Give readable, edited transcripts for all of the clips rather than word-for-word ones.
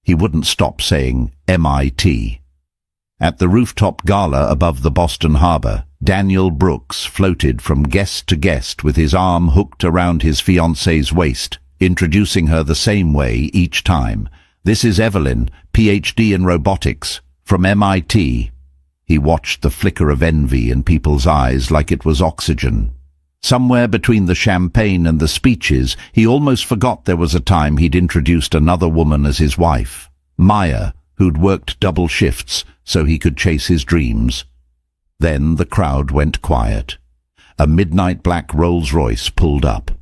He wouldn't stop saying MIT. At the rooftop gala above the Boston Harbor, Daniel Brooks floated from guest to guest with his arm hooked around his fiancée's waist, introducing her the same way each time. "This is Evelyn, PhD in robotics, from MIT. He watched the flicker of envy in people's eyes like it was oxygen. Somewhere between the champagne and the speeches, he almost forgot there was a time he'd introduced another woman as his wife, Maya, who'd worked double shifts so he could chase his dreams. Then the crowd went quiet. A midnight black Rolls-Royce pulled up,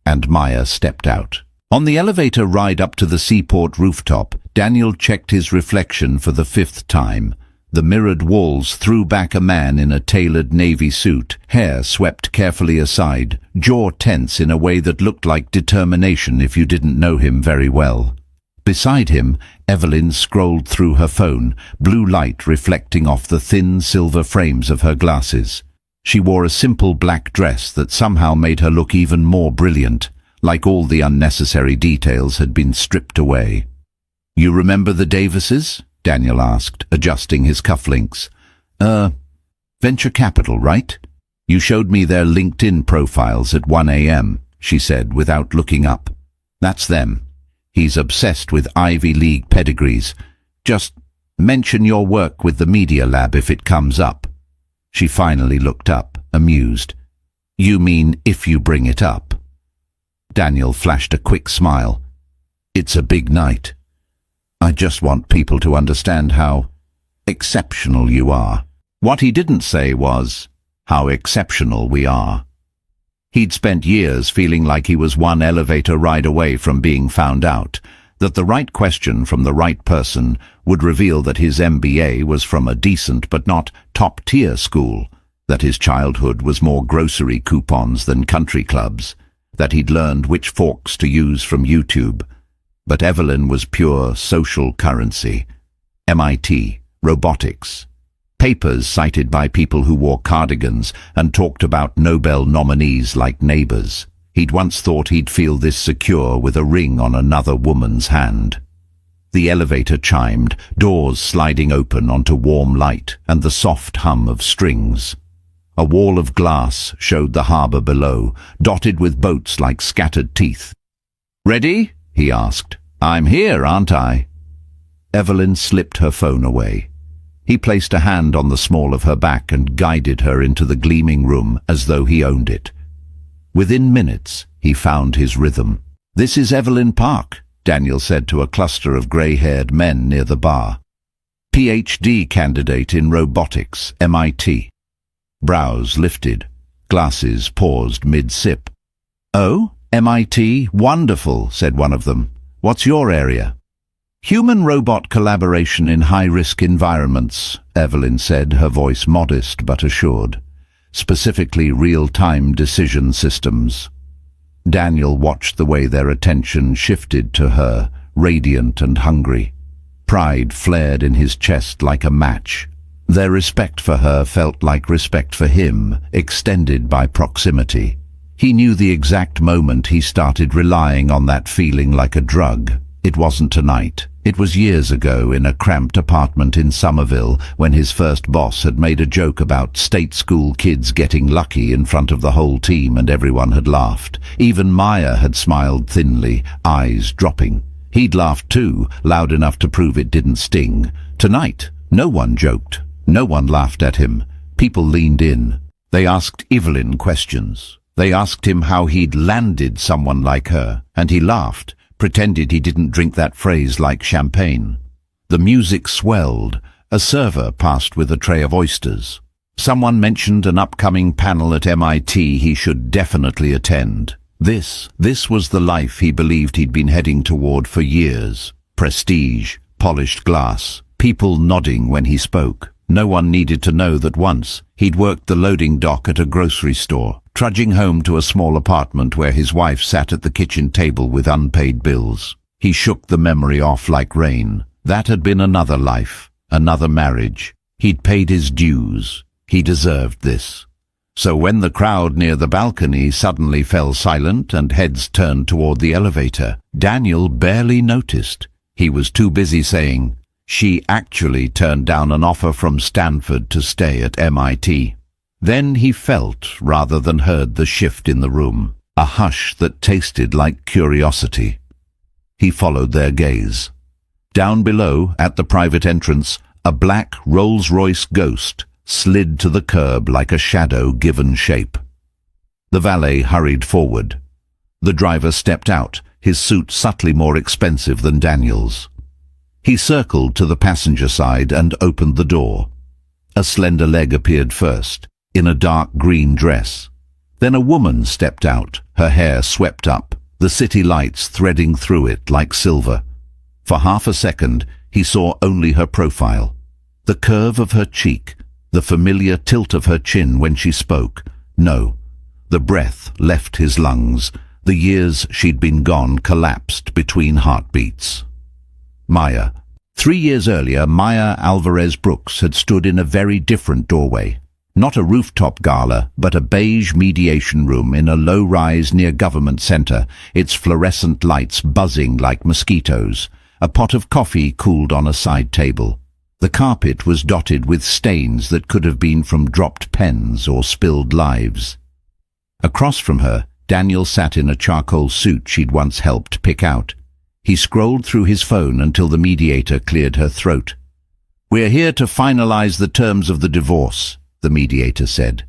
and Maya stepped out. On the elevator ride up to the seaport rooftop, Daniel checked his reflection for the 5th time. The mirrored walls threw back a man in a tailored navy suit, hair swept carefully aside, jaw tense in a way that looked like determination if you didn't know him very well. Beside him, Evelyn scrolled through her phone, blue light reflecting off the thin silver frames of her glasses. She wore a simple black dress that somehow made her look even more brilliant, like all the unnecessary details had been stripped away. "You remember the Davises?" Daniel asked, adjusting his cufflinks. Venture capital, right? You showed me their LinkedIn profiles at 1 a.m., she said without looking up. "That's them. He's obsessed with Ivy League pedigrees. Just mention your work with the Media Lab if it comes up." She finally looked up, amused. "You mean if you bring it up?" Daniel flashed a quick smile. "It's a big night. I just want people to understand how exceptional you are." What he didn't say was, how exceptional we are. He'd spent years feeling like he was one elevator ride away from being found out, that the right question from the right person would reveal that his MBA was from a decent but not top-tier school, that his childhood was more grocery coupons than country clubs, that he'd learned which forks to use from YouTube. But Evelyn was pure social currency. MIT, robotics, papers cited by people who wore cardigans and talked about Nobel nominees like neighbors. He'd once thought he'd feel this secure with a ring on another woman's hand. The elevator chimed, doors sliding open onto warm light and the soft hum of strings. A wall of glass showed the harbor below, dotted with boats like scattered teeth. "Ready?" he asked. "I'm here, aren't I?" Evelyn slipped her phone away. He placed a hand on the small of her back and guided her into the gleaming room as though he owned it. Within minutes, he found his rhythm. "This is Evelyn Park," Daniel said to a cluster of grey-haired men near the bar. "PhD candidate in robotics, MIT." Brows lifted, glasses paused mid-sip. "Oh, MIT, wonderful," said one of them. "What's your area?" "Human-robot collaboration in high-risk environments," Evelyn said, her voice modest but assured. "Specifically real-time decision systems." Daniel watched the way their attention shifted to her, radiant and hungry. Pride flared in his chest like a match. Their respect for her felt like respect for him, extended by proximity. He knew the exact moment he started relying on that feeling like a drug. It wasn't tonight. It was years ago in a cramped apartment in Somerville when his first boss had made a joke about state school kids getting lucky in front of the whole team and everyone had laughed. Even Maya had smiled thinly, eyes dropping. He'd laughed too, loud enough to prove it didn't sting. Tonight, no one joked. No one laughed at him. People leaned in. They asked Evelyn questions. They asked him how he'd landed someone like her, and he laughed, pretended he didn't drink that phrase like champagne. The music swelled. A server passed with a tray of oysters. Someone mentioned an upcoming panel at MIT he should definitely attend. This was the life he believed he'd been heading toward for years. Prestige, polished glass, people nodding when he spoke. No one needed to know that once he'd worked the loading dock at a grocery store, trudging home to a small apartment where his wife sat at the kitchen table with unpaid bills. He shook the memory off like rain. That had been another life, another marriage. He'd paid his dues. He deserved this. So when the crowd near the balcony suddenly fell silent and heads turned toward the elevator, Daniel barely noticed. He was too busy saying, she actually turned down an offer from Stanford to stay at MIT. Then he felt, rather than heard, the shift in the room, a hush that tasted like curiosity. He followed their gaze. Down below, at the private entrance, a black Rolls-Royce Ghost slid to the curb like a shadow given shape. The valet hurried forward. The driver stepped out, his suit subtly more expensive than Daniel's. He circled to the passenger side and opened the door. A slender leg appeared first, in a dark green dress. Then a woman stepped out, her hair swept up, the city lights threading through it like silver. For half a second, he saw only her profile. The curve of her cheek, the familiar tilt of her chin when she spoke. No, the breath left his lungs. The years she'd been gone collapsed between heartbeats. Maya. 3 years earlier, Maya Alvarez Brooks had stood in a very different doorway. Not a rooftop gala, but a beige mediation room in a low-rise near Government Center, its fluorescent lights buzzing like mosquitoes. A pot of coffee cooled on a side table. The carpet was dotted with stains that could have been from dropped pens or spilled lives. Across from her, Daniel sat in a charcoal suit she'd once helped pick out. He scrolled through his phone until the mediator cleared her throat. "We're here to finalize the terms of the divorce," the mediator said.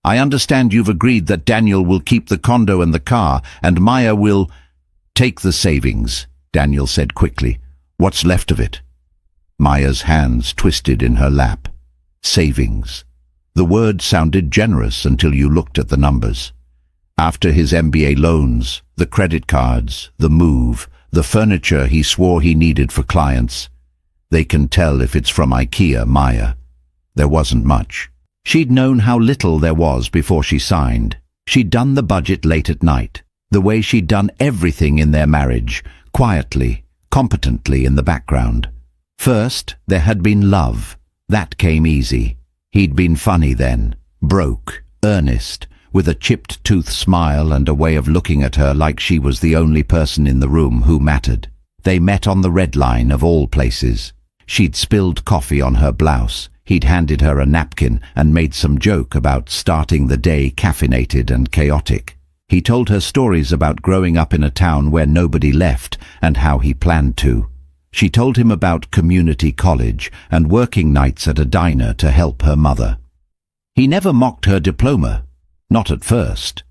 "I understand you've agreed that Daniel will keep the condo and the car, and Maya will take the savings," Daniel said quickly. "What's left of it?" Maya's hands twisted in her lap. Savings. The word sounded generous until you looked at the numbers. After his MBA loans, the credit cards, the move, the furniture he swore he needed for clients. They can tell if it's from IKEA, Maya. There wasn't much. She'd known how little there was before she signed. She'd done the budget late at night, the way she'd done everything in their marriage, quietly, competently in the background. First, there had been love. That came easy. He'd been funny then, broke, earnest, with a chipped-tooth smile and a way of looking at her like she was the only person in the room who mattered. They met on the Red Line of all places. She'd spilled coffee on her blouse. He'd handed her a napkin and made some joke about starting the day caffeinated and chaotic. He told her stories about growing up in a town where nobody left and how he planned to. She told him about community college and working nights at a diner to help her mother. He never mocked her diploma. Not at first.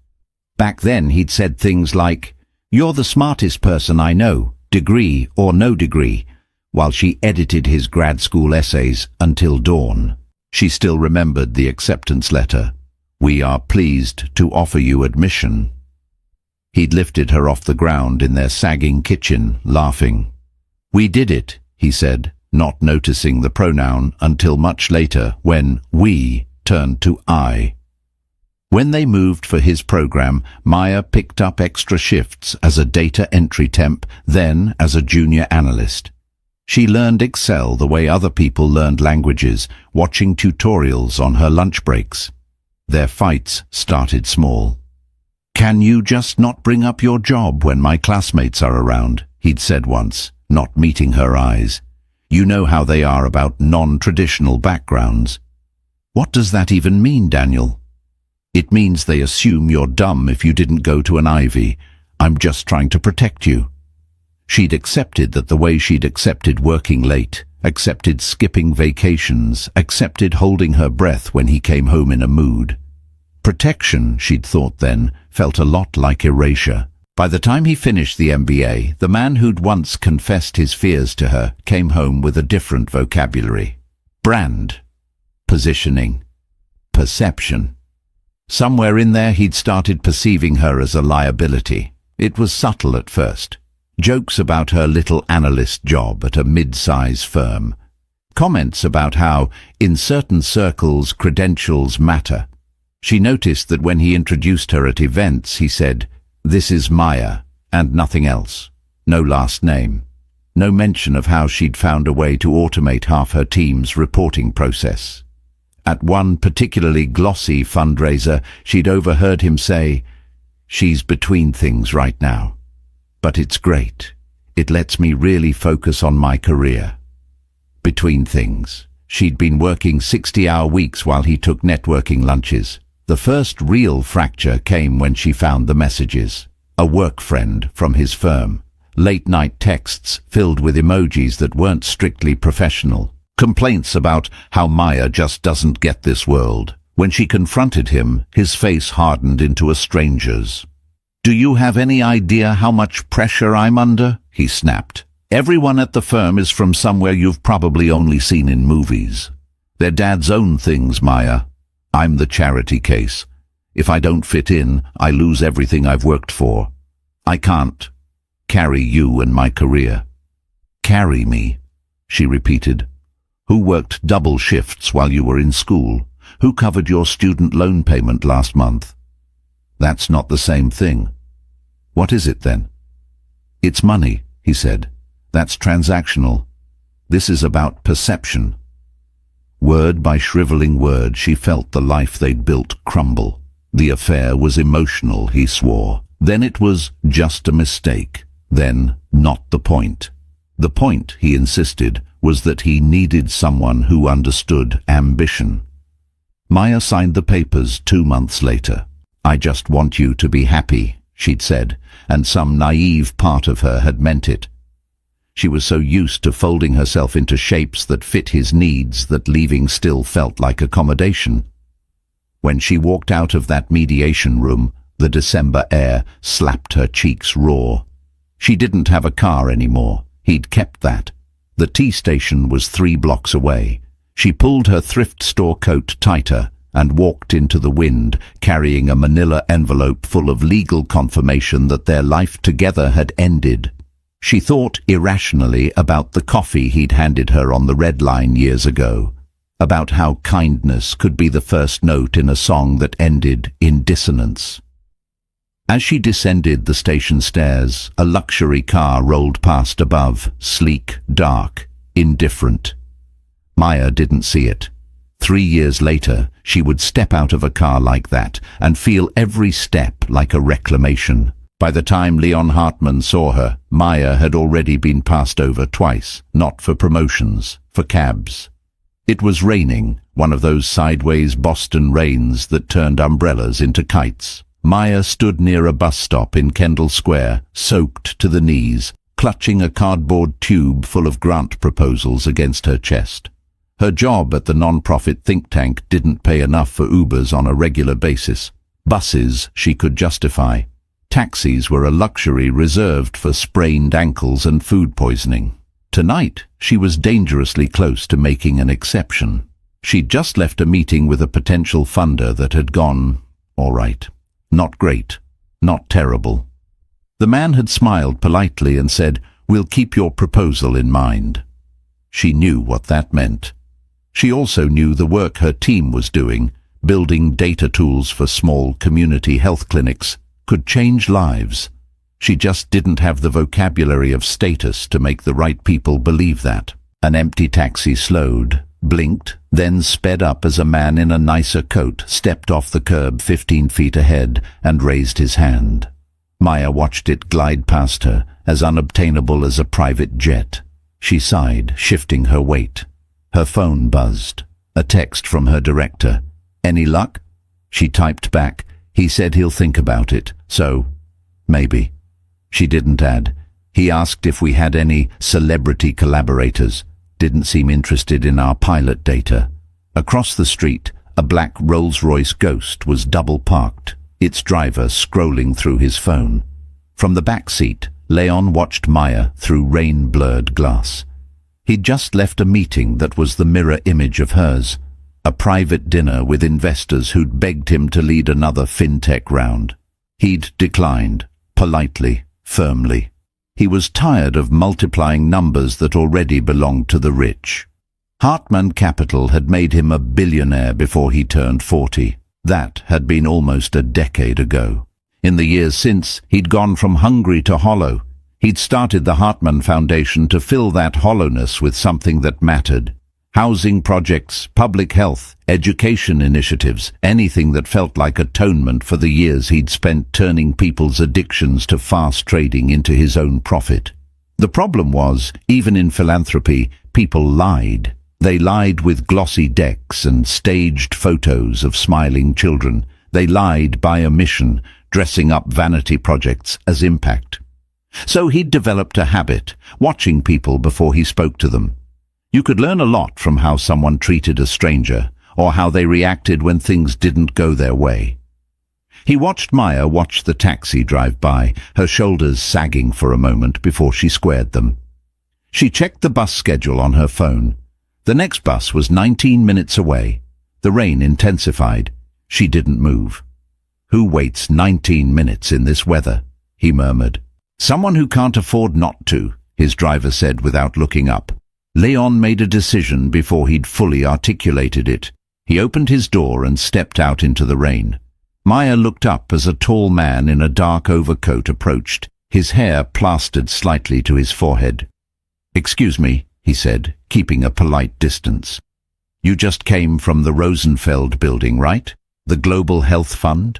Back then he'd said things like, "You're the smartest person I know, degree or no degree," while she edited his grad school essays until dawn. She still remembered the acceptance letter. "We are pleased to offer you admission." He'd lifted her off the ground in their sagging kitchen, laughing. "We did it," he said, not noticing the pronoun until much later when "we" turned to "I." When they moved for his program, Maya picked up extra shifts as a data entry temp, then as a junior analyst. She learned Excel the way other people learned languages, watching tutorials on her lunch breaks. Their fights started small. "Can you just not bring up your job when my classmates are around?" he'd said once, not meeting her eyes. "You know how they are about non-traditional backgrounds." "What does that even mean, Daniel?" "It means they assume you're dumb if you didn't go to an Ivy. I'm just trying to protect you." She'd accepted that the way she'd accepted working late, accepted skipping vacations, accepted holding her breath when he came home in a mood. Protection, she'd thought then, felt a lot like erasure. By the time he finished the MBA, the man who'd once confessed his fears to her came home with a different vocabulary. Brand. Positioning. Perception. Somewhere in there he'd started perceiving her as a liability. It was subtle at first. Jokes about her little analyst job at a mid-size firm. Comments about how, in certain circles, credentials matter. She noticed that when he introduced her at events, he said, "This is Maya," and nothing else. No last name. No mention of how she'd found a way to automate half her team's reporting process. At one particularly glossy fundraiser, she'd overheard him say, "She's between things right now. But it's great. It lets me really focus on my career. Between things, she'd been working 60-hour weeks while he took networking lunches. The first real fracture came when she found the messages. A work friend from his firm. Late-night texts filled with emojis that weren't strictly professional. Complaints about how Maya just doesn't get this world. When she confronted him, his face hardened into a stranger's. "Do you have any idea how much pressure I'm under?" he snapped. "Everyone at the firm is from somewhere you've probably only seen in movies. They're Dad's own things, Maya. I'm the charity case. If I don't fit in, I lose everything I've worked for. I can't carry you and my career." "Carry me," she repeated. "Who worked double shifts while you were in school? Who covered your student loan payment last month?" "That's not the same thing." "What is it then?" "It's money," he said. "That's transactional. This is about perception." Word by shriveling word, she felt the life they'd built crumble. The affair was emotional, he swore. Then it was just a mistake. Then not the point. The point, he insisted, was that he needed someone who understood ambition. Maya signed the papers 2 months later. "I just want you to be happy," she'd said, and some naive part of her had meant it. She was so used to folding herself into shapes that fit his needs that leaving still felt like accommodation. When she walked out of that mediation room, the December air slapped her cheeks raw. She didn't have a car anymore. He'd kept that. The tea station was 3 blocks away. She pulled her thrift store coat tighter and walked into the wind, carrying a manila envelope full of legal confirmation that their life together had ended. She thought irrationally about the coffee he'd handed her on the Red Line years ago, about how kindness could be the first note in a song that ended in dissonance. As she descended the station stairs, a luxury car rolled past above, sleek, dark, indifferent. Maya didn't see it. 3 years later, she would step out of a car like that and feel every step like a reclamation. By the time Leon Hartman saw her, Maya had already been passed over twice, not for promotions, for cabs. It was raining, one of those sideways Boston rains that turned umbrellas into kites. Maya stood near a bus stop in Kendall Square, soaked to the knees, clutching a cardboard tube full of grant proposals against her chest. Her job at the non-profit think tank didn't pay enough for Ubers on a regular basis. Buses she could justify. Taxis were a luxury reserved for sprained ankles and food poisoning. Tonight, she was dangerously close to making an exception. She'd just left a meeting with a potential funder that had gone, all right. Not great, not terrible. The man had smiled politely and said, "We'll keep your proposal in mind." She knew what that meant. She also knew the work her team was doing, building data tools for small community health clinics, could change lives. She just didn't have the vocabulary of status to make the right people believe that. An empty taxi slowed, blinked, then sped up as a man in a nicer coat stepped off the curb 15 feet ahead and raised his hand. Maya watched it glide past her, as unobtainable as a private jet. She sighed, shifting her weight. Her phone buzzed. A text from her director. "Any luck?" She typed back, "He said he'll think about it, so maybe." She didn't add. "He asked if we had any celebrity collaborators. Didn't seem interested in our pilot data." Across the street, a black Rolls-Royce Ghost was double-parked, its driver scrolling through his phone. From the back seat, Leon watched Maya through rain-blurred glass. He'd just left a meeting that was the mirror image of hers, a private dinner with investors who'd begged him to lead another fintech round. He'd declined, politely, firmly. He was tired of multiplying numbers that already belonged to the rich. Hartman Capital had made him a billionaire before he turned 40. That had been almost a decade ago. In the years since, he'd gone from hungry to hollow. He'd started the Hartman Foundation to fill that hollowness with something that mattered. Housing projects, public health, education initiatives, anything that felt like atonement for the years he'd spent turning people's addictions to fast trading into his own profit. The problem was, even in philanthropy, people lied. They lied with glossy decks and staged photos of smiling children. They lied by omission, dressing up vanity projects as impact. So he'd developed a habit, watching people before he spoke to them. You could learn a lot from how someone treated a stranger, or how they reacted when things didn't go their way. He watched Maya watch the taxi drive by, her shoulders sagging for a moment before she squared them. She checked the bus schedule on her phone. The next bus was 19 minutes away. The rain intensified. She didn't move. "Who waits 19 minutes in this weather?" he murmured. "Someone who can't afford not to," his driver said without looking up. Leon made a decision before he'd fully articulated it. He opened his door and stepped out into the rain. Maya looked up as a tall man in a dark overcoat approached, his hair plastered slightly to his forehead. "Excuse me," he said, keeping a polite distance. "You just came from the Rosenfeld building, right? The Global Health Fund?"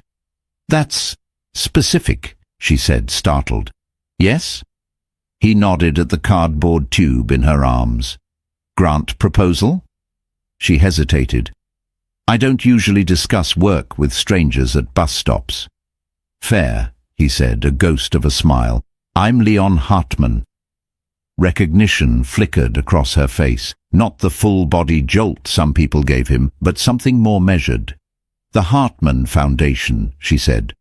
"That's specific," she said, startled. "Yes?" He nodded at the cardboard tube in her arms. "Grant proposal?" She hesitated. "I don't usually discuss work with strangers at bus stops." "Fair," he said, a ghost of a smile. "I'm Leon Hartman." Recognition flickered across her face, not the full-body jolt some people gave him, but something more measured. "The Hartman Foundation," she said.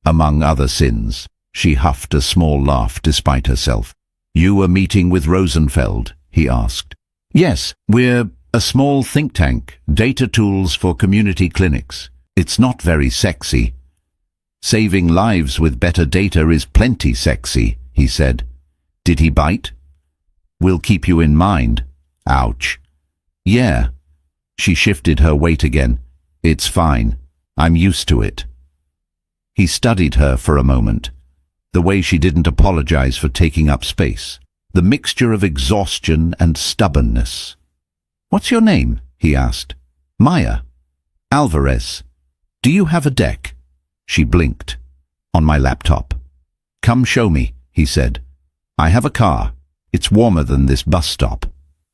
"Among other sins." She huffed a small laugh despite herself. "You were meeting with Rosenfeld?" he asked. "Yes, we're a small think tank, data tools for community clinics. It's not very sexy." "Saving lives with better data is plenty sexy," he said. "Did he bite?" "We'll keep you in mind." "Ouch." "Yeah." She shifted her weight again. "It's fine. I'm used to it." He studied her for a moment. The way she didn't apologize for taking up space. The mixture of exhaustion and stubbornness. "What's your name?" he asked. "Maya." "Alvarez. Do you have a deck?" She blinked. "On my laptop." "Come show me," he said. "I have a car. It's warmer than this bus stop."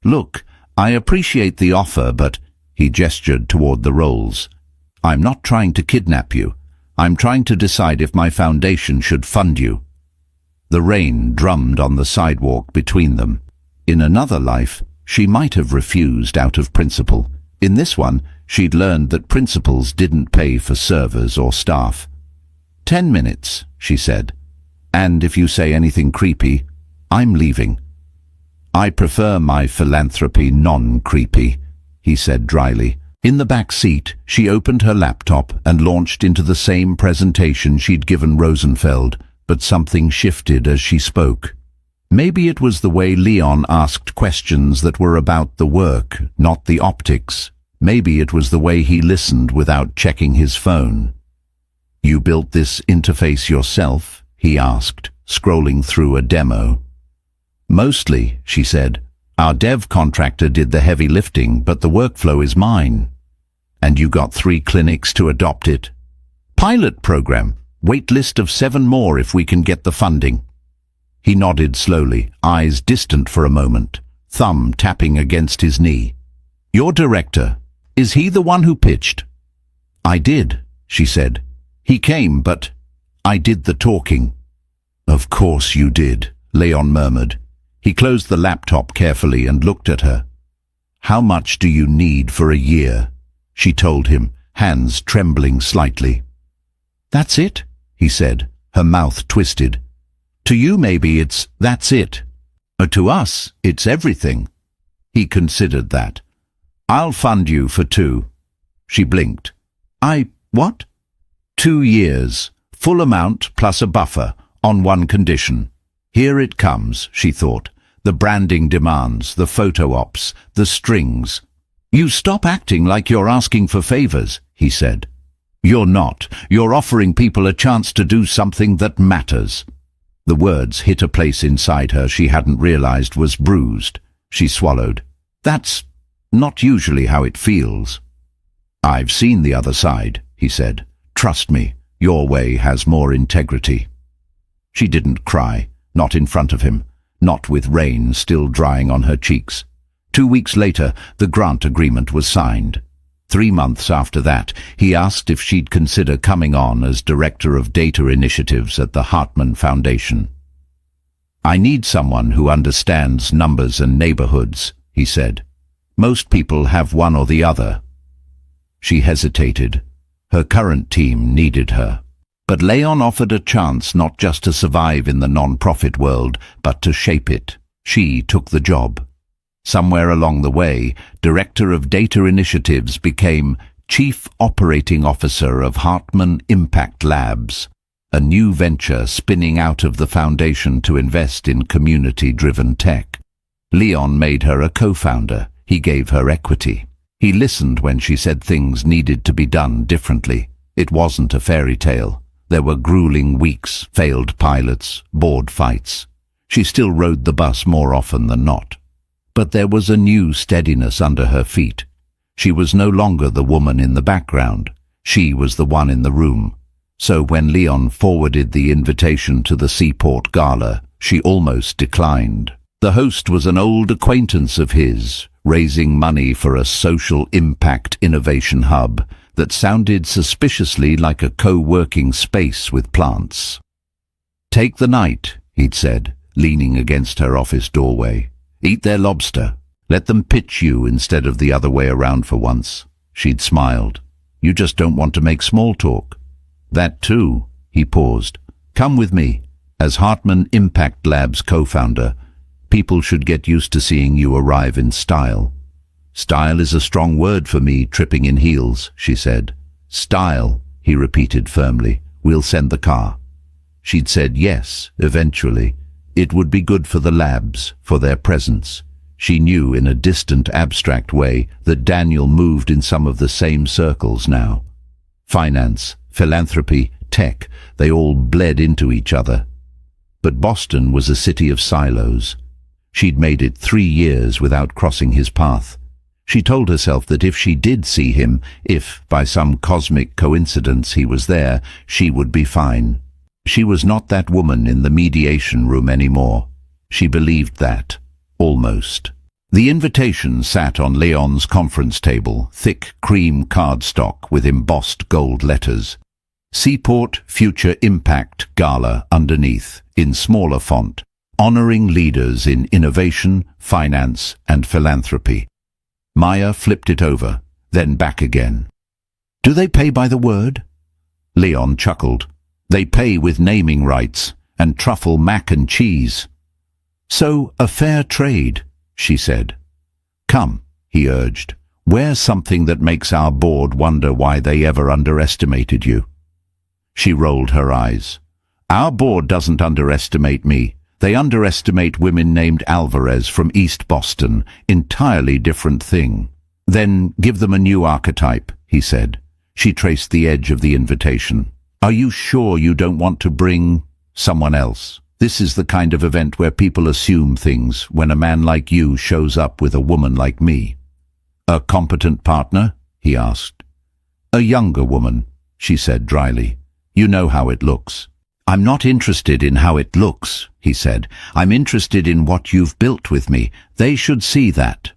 "Look, I appreciate the offer, but—" he gestured toward the rolls. "I'm not trying to kidnap you. I'm trying to decide if my foundation should fund you." The rain drummed on the sidewalk between them. In another life, she might have refused out of principle. In this one, she'd learned that principals didn't pay for servers or staff. 10 minutes, she said. "And if you say anything creepy, I'm leaving." "I prefer my philanthropy non-creepy," he said dryly. In the back seat, she opened her laptop and launched into the same presentation she'd given Rosenfeld, but something shifted as she spoke. Maybe it was the way Leon asked questions that were about the work, not the optics. Maybe it was the way he listened without checking his phone. "You built this interface yourself?" he asked, scrolling through a demo. "Mostly," she said. "Our dev contractor did the heavy lifting, but the workflow is mine." "And you got 3 clinics to adopt it?" "Pilot program. Wait list of 7 more if we can get the funding." He nodded slowly, eyes distant for a moment, thumb tapping against his knee. "Your director, is he the one who pitched?" "I did," she said. "He came, but I did the talking." "Of course you did," Leon murmured. He closed the laptop carefully and looked at her. "How much do you need for a year?" she told him, hands trembling slightly. "That's it?" he said, her mouth twisted. "To you maybe that's it. To us, it's everything." He considered that. "I'll fund you for 2. She blinked. What?" 2 years, full amount plus a buffer, on one condition. Here it comes, she thought. The branding demands, the photo ops, the strings. "You stop acting like you're asking for favors," he said. "You're not. You're offering people a chance to do something that matters." The words hit a place inside her she hadn't realized was bruised. She swallowed. "That's not usually how it feels." "I've seen the other side," he said. "Trust me, your way has more integrity." She didn't cry, not in front of him, not with rain still drying on her cheeks. 2 weeks later, the grant agreement was signed. 3 months after that, he asked if she'd consider coming on as Director of Data Initiatives at the Hartman Foundation. "I need someone who understands numbers and neighborhoods," he said. "Most people have one or the other." She hesitated. Her current team needed her. But Leon offered a chance not just to survive in the non-profit world, but to shape it. She took the job. Somewhere along the way, Director of Data Initiatives became Chief Operating Officer of Hartman Impact Labs, a new venture spinning out of the foundation to invest in community-driven tech. Leon made her a co-founder. He gave her equity. He listened when she said things needed to be done differently. It wasn't a fairy tale. There were grueling weeks, failed pilots, board fights. She still rode the bus more often than not. But there was a new steadiness under her feet. She was no longer the woman in the background. She was the one in the room. So when Leon forwarded the invitation to the Seaport Gala, she almost declined. The host was an old acquaintance of his, raising money for a social impact innovation hub that sounded suspiciously like a co-working space with plants. "Take the night," he'd said, leaning against her office doorway. "Eat their lobster. Let them pitch you instead of the other way around for once." She'd smiled. "You just don't want to make small talk." "That too," he paused. "Come with me. As Hartman Impact Labs co-founder, people should get used to seeing you arrive in style." "Style is a strong word for me, tripping in heels," she said. "Style," he repeated firmly. "We'll send the car." She'd said yes, eventually. It would be good for the labs, for their presence. She knew in a distant, abstract way that Daniel moved in some of the same circles now. Finance, philanthropy, tech, they all bled into each other. But Boston was a city of silos. She'd made it 3 years without crossing his path. She told herself that if she did see him, if, by some cosmic coincidence, he was there, she would be fine. She was not that woman in the mediation room anymore. She believed that. Almost. The invitation sat on Leon's conference table, thick cream cardstock with embossed gold letters. Seaport Future Impact Gala underneath, in smaller font, honoring leaders in innovation, finance, and philanthropy. Maya flipped it over, then back again. "Do they pay by the word?" Leon chuckled. "They pay with naming rights and truffle mac and cheese." "So a fair trade," she said. "Come," he urged. "Wear something that makes our board wonder why they ever underestimated you." She rolled her eyes. "Our board doesn't underestimate me. They underestimate women named Alvarez from East Boston. Entirely different thing." "Then give them a new archetype," he said. She traced the edge of the invitation. "Are you sure you don't want to bring someone else? This is the kind of event where people assume things when a man like you shows up with a woman like me." "A competent partner?" he asked. "A younger woman," she said dryly. "You know how it looks." "I'm not interested in how it looks," he said. "I'm interested in what you've built with me. They should see that."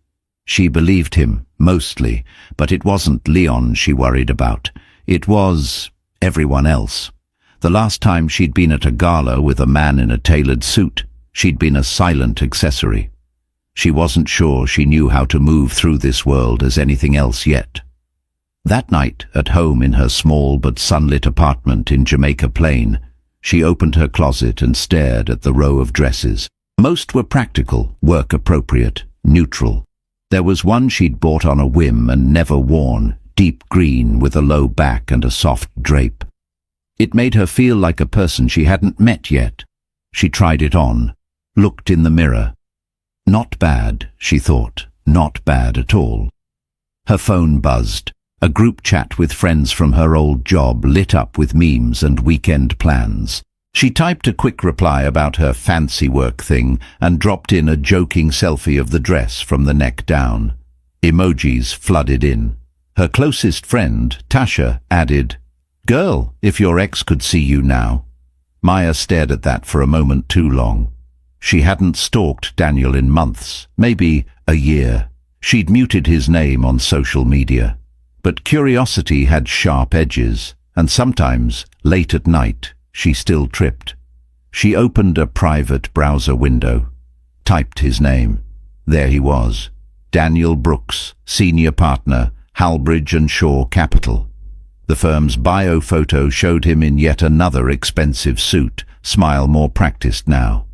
She believed him, mostly, but it wasn't Leon she worried about. It was everyone else. The last time she'd been at a gala with a man in a tailored suit, she'd been a silent accessory. She wasn't sure she knew how to move through this world as anything else yet. That night, at home in her small but sunlit apartment in Jamaica Plain, she opened her closet and stared at the row of dresses. Most were practical, work-appropriate, neutral. There was one she'd bought on a whim and never worn, deep green with a low back and a soft drape. It made her feel like a person she hadn't met yet. She tried it on, looked in the mirror. Not bad, she thought, not bad at all. Her phone buzzed. A group chat with friends from her old job lit up with memes and weekend plans. She typed a quick reply about her fancy work thing and dropped in a joking selfie of the dress from the neck down. Emojis flooded in. Her closest friend, Tasha, added, "Girl, if your ex could see you now." Maya stared at that for a moment too long. She hadn't stalked Daniel in months, maybe a year. She'd muted his name on social media. But curiosity had sharp edges, and sometimes, late at night, she still tripped. She opened a private browser window, typed his name. There he was, Daniel Brooks, senior partner, Halbridge and Shaw Capital. The firm's bio photo showed him in yet another expensive suit, smile more practiced now.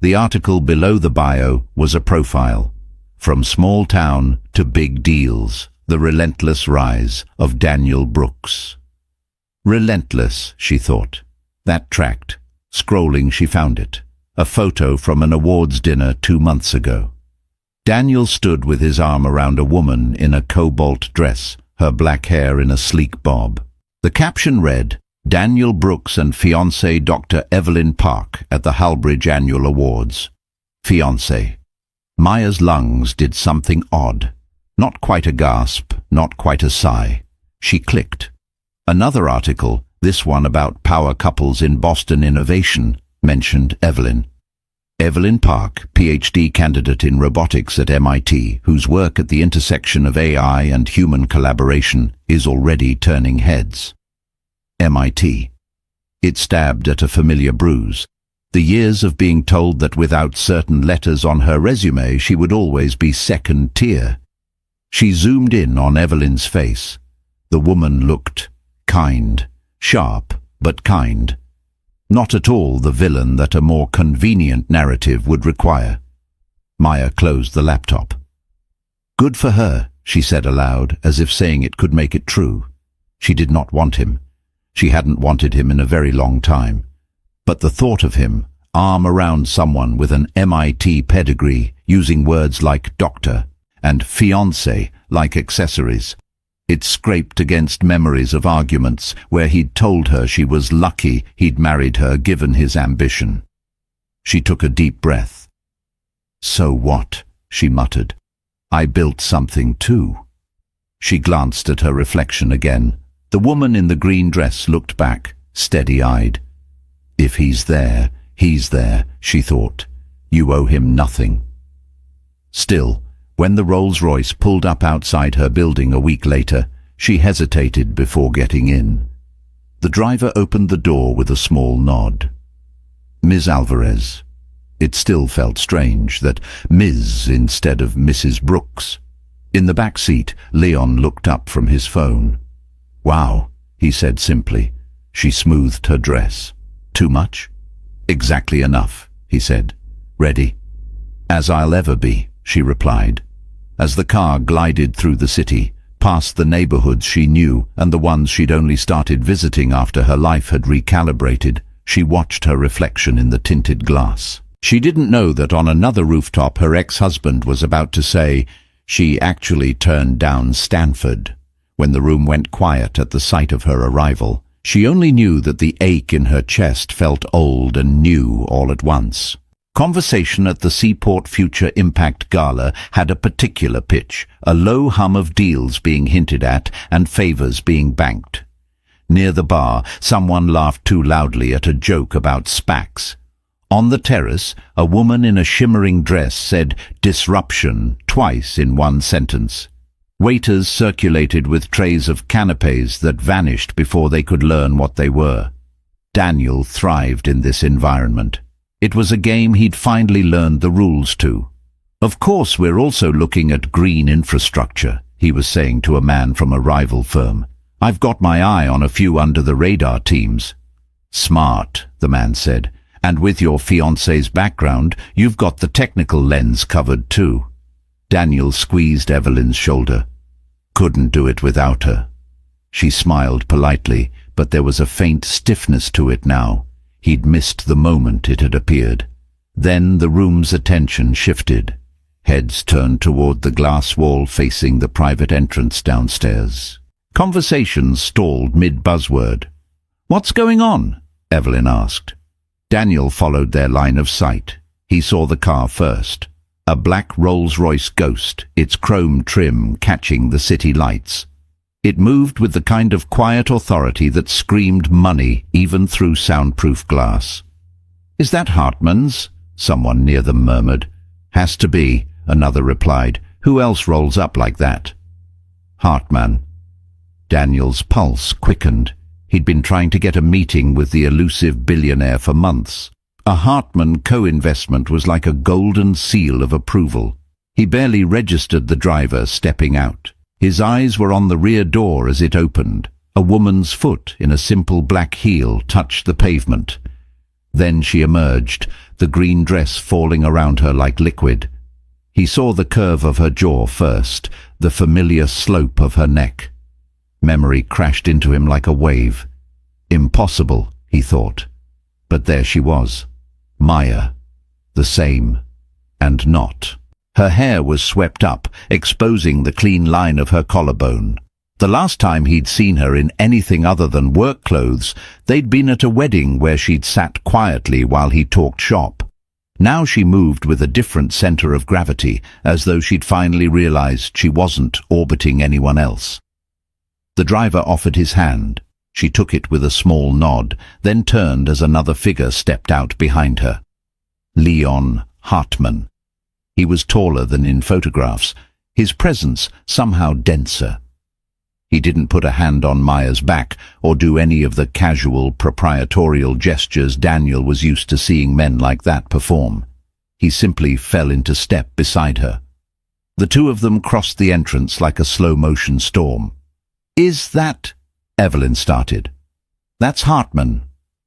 The article below the bio was a profile. From small town to big deals, the relentless rise of Daniel Brooks. Relentless, she thought. That tracked. Scrolling, she found it. A photo from an awards dinner 2 months ago. Daniel stood with his arm around a woman in a cobalt dress, her black hair in a sleek bob. The caption read, Daniel Brooks and fiancée Dr. Evelyn Park at the Halbridge Annual Awards. Fiancée. Maya's lungs did something odd. Not quite a gasp, not quite a sigh. She clicked. Another article, this one about power couples in Boston innovation, mentioned Evelyn. Evelyn Park, PhD candidate in robotics at MIT, whose work at the intersection of AI and human collaboration is already turning heads. MIT. It stabbed at a familiar bruise. The years of being told that without certain letters on her resume she would always be second tier. She zoomed in on Evelyn's face. The woman looked kind, sharp but kind. Not at all the villain that a more convenient narrative would require. Maya closed the laptop. Good for her, she said aloud, as if saying it could make it true. She did not want him. She hadn't wanted him in a very long time. But the thought of him, arm around someone with an MIT pedigree, using words like doctor and fiancé like accessories, it scraped against memories of arguments where he'd told her she was lucky he'd married her given his ambition. She took a deep breath. So what? She muttered. I built something too. She glanced at her reflection again. The woman in the green dress looked back, steady-eyed. If he's there, she thought. You owe him nothing. Still, when the Rolls-Royce pulled up outside her building a week later, she hesitated before getting in. The driver opened the door with a small nod. Ms. Alvarez. It still felt strange that Ms. instead of Mrs. Brooks. In the back seat, Leon looked up from his phone. Wow, he said simply. She smoothed her dress. Too much? Exactly enough, he said. Ready? As I'll ever be, she replied. As the car glided through the city, past the neighborhoods she knew and the ones she'd only started visiting after her life had recalibrated, she watched her reflection in the tinted glass. She didn't know that on another rooftop her ex-husband was about to say, she actually turned down Stanford. When the room went quiet at the sight of her arrival, she only knew that the ache in her chest felt old and new all at once. Conversation at the Seaport Future Impact Gala had a particular pitch, a low hum of deals being hinted at and favors being banked. Near the bar, someone laughed too loudly at a joke about SPACs. On the terrace, a woman in a shimmering dress said disruption twice in one sentence. Waiters circulated with trays of canapes that vanished before they could learn what they were. Daniel thrived in this environment. It was a game he'd finally learned the rules to. Of course, we're also looking at green infrastructure, he was saying to a man from a rival firm. I've got my eye on a few under-the-radar teams. Smart, the man said. And with your fiancé's background, you've got the technical lens covered too. Daniel squeezed Evelyn's shoulder. Couldn't do it without her. She smiled politely, but there was a faint stiffness to it now. He'd missed the moment it had appeared. Then the room's attention shifted. Heads turned toward the glass wall facing the private entrance downstairs. Conversations stalled mid-buzzword. What's going on? Evelyn asked. Daniel followed their line of sight. He saw the car first. A black Rolls-Royce Ghost, its chrome trim catching the city lights. It moved with the kind of quiet authority that screamed money even through soundproof glass. Is that Hartman's? someone near them murmured. Has to be, another replied. Who else rolls up like that? Hartman. Daniel's pulse quickened. He'd been trying to get a meeting with the elusive billionaire for months. A Hartman co-investment was like a golden seal of approval. He barely registered the driver stepping out. His eyes were on the rear door as it opened. A woman's foot in a simple black heel touched the pavement. Then she emerged, the green dress falling around her like liquid. He saw the curve of her jaw first, the familiar slope of her neck. Memory crashed into him like a wave. Impossible, he thought. But there she was. Maya. The same. And not. Her hair was swept up, exposing the clean line of her collarbone. The last time he'd seen her in anything other than work clothes, they'd been at a wedding where she'd sat quietly while he talked shop. Now she moved with a different center of gravity, as though she'd finally realized she wasn't orbiting anyone else. The driver offered his hand. She took it with a small nod, then turned as another figure stepped out behind her. Leon Hartman. He was taller than in photographs, his presence somehow denser. He didn't put a hand on Maya's back or do any of the casual, proprietorial gestures Daniel was used to seeing men like that perform. He simply fell into step beside her. The two of them crossed the entrance like a slow-motion storm. "Is that—" Evelyn started. "That's Hartman,"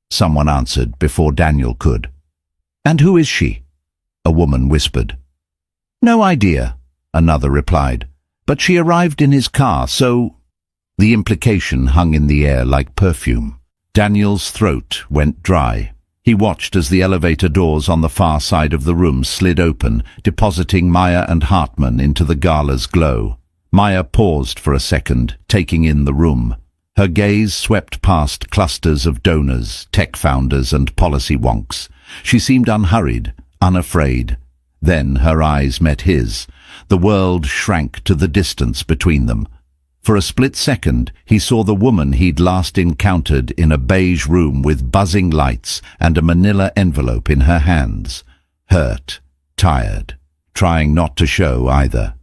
someone answered before Daniel could. "And who is she?" a woman whispered. "No idea," another replied. "But she arrived in his car, so—" The implication hung in the air like perfume. Daniel's throat went dry. He watched as the elevator doors on the far side of the room slid open, depositing Maya and Hartman into the gala's glow. Maya paused for a second, taking in the room. Her gaze swept past clusters of donors, tech founders and policy wonks. She seemed unhurried, unafraid. Then her eyes met his. The world shrank to the distance between them. For a split second, he saw the woman he'd last encountered in a beige room with buzzing lights and a manila envelope in her hands. Hurt, tired, trying not to show either.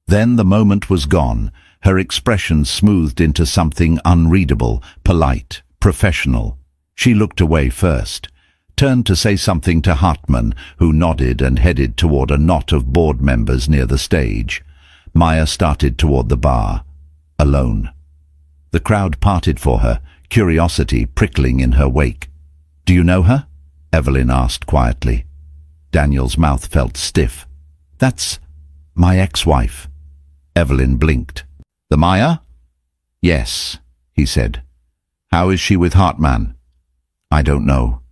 Then the moment was gone, her expression smoothed into something unreadable, polite, professional. She looked away first, turned to say something to Hartman, who nodded and headed toward a knot of board members near the stage. Maya started toward the bar. Alone. The crowd parted for her, curiosity prickling in her wake. "Do you know her?" Evelyn asked quietly. Daniel's mouth felt stiff. "That's my ex-wife." Evelyn blinked. "The Maya?" "Yes," he said. "How is she with Hartman?" "I don't know."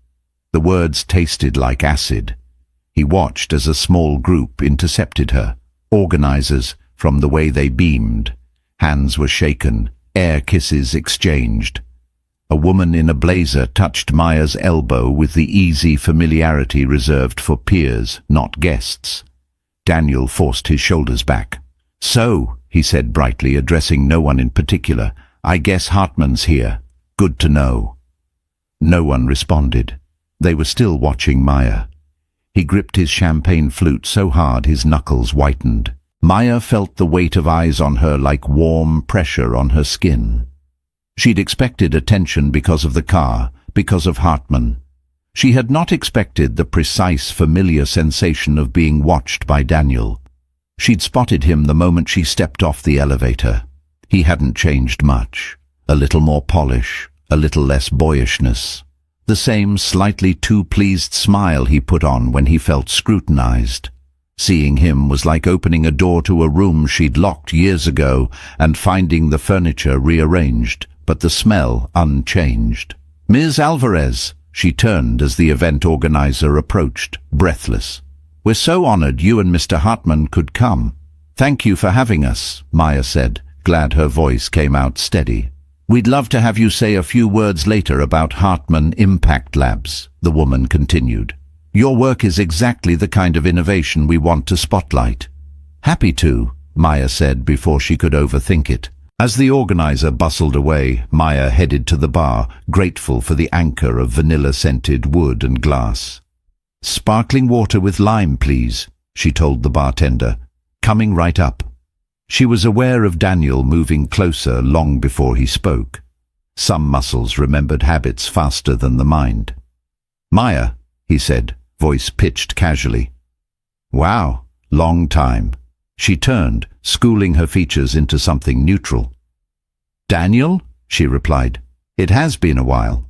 The words tasted like acid. He watched as a small group intercepted her, organizers, from the way they beamed. Hands were shaken, air kisses exchanged. A woman in a blazer touched Maya's elbow with the easy familiarity reserved for peers, not guests. Daniel forced his shoulders back. "So," he said brightly, addressing no one in particular, "I guess Hartman's here. Good to know." No one responded. They were still watching Maya. He gripped his champagne flute so hard his knuckles whitened. Maya felt the weight of eyes on her like warm pressure on her skin. She'd expected attention because of the car, because of Hartman. She had not expected the precise, familiar sensation of being watched by Daniel. She'd spotted him the moment she stepped off the elevator. He hadn't changed much. A little more polish, a little less boyishness. The same slightly too pleased smile he put on when he felt scrutinized. Seeing him was like opening a door to a room she'd locked years ago and finding the furniture rearranged, but the smell unchanged. "Ms. Alvarez," she turned as the event organizer approached, breathless. "We're so honored you and Mr. Hartman could come." "Thank you for having us," Maya said, glad her voice came out steady. "We'd love to have you say a few words later about Hartman Impact Labs," the woman continued. "Your work is exactly the kind of innovation we want to spotlight." "Happy to," Maya said before she could overthink it. As the organizer bustled away, Maya headed to the bar, grateful for the anchor of vanilla-scented wood and glass. "Sparkling water with lime, please," she told the bartender, coming right up. She was aware of Daniel moving closer long before he spoke. Some muscles remembered habits faster than the mind. "Maya," he said, voice pitched casually. "Wow, long time." She turned, schooling her features into something neutral. "Daniel?" she replied. "It has been a while."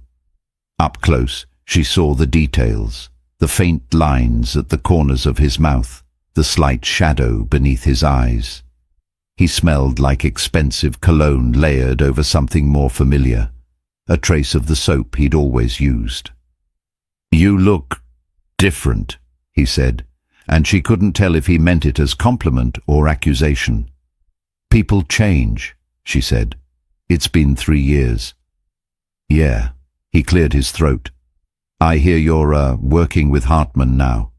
Up close, she saw the details, the faint lines at the corners of his mouth, the slight shadow beneath his eyes. He smelled like expensive cologne layered over something more familiar, a trace of the soap he'd always used. "You look different," he said, and she couldn't tell if he meant it as compliment or accusation. "People change," she said. "It's been 3 years." "Yeah," he cleared his throat. "I hear you're working with Hartman now."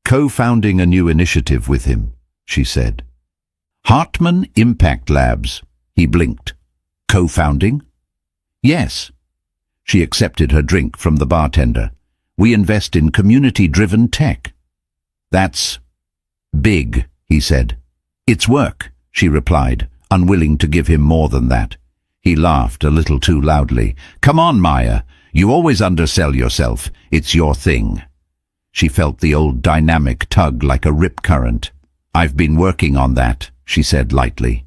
"Co-founding a new initiative with him," she said. "Hartman Impact Labs," he blinked. "Co-founding?" "Yes." She accepted her drink from the bartender. "We invest in community-driven tech." "That's big," he said. "It's work," she replied, unwilling to give him more than that. He laughed a little too loudly. "Come on, Maya. You always undersell yourself. It's your thing." She felt the old dynamic tug like a rip current. "I've been working on that," she said lightly.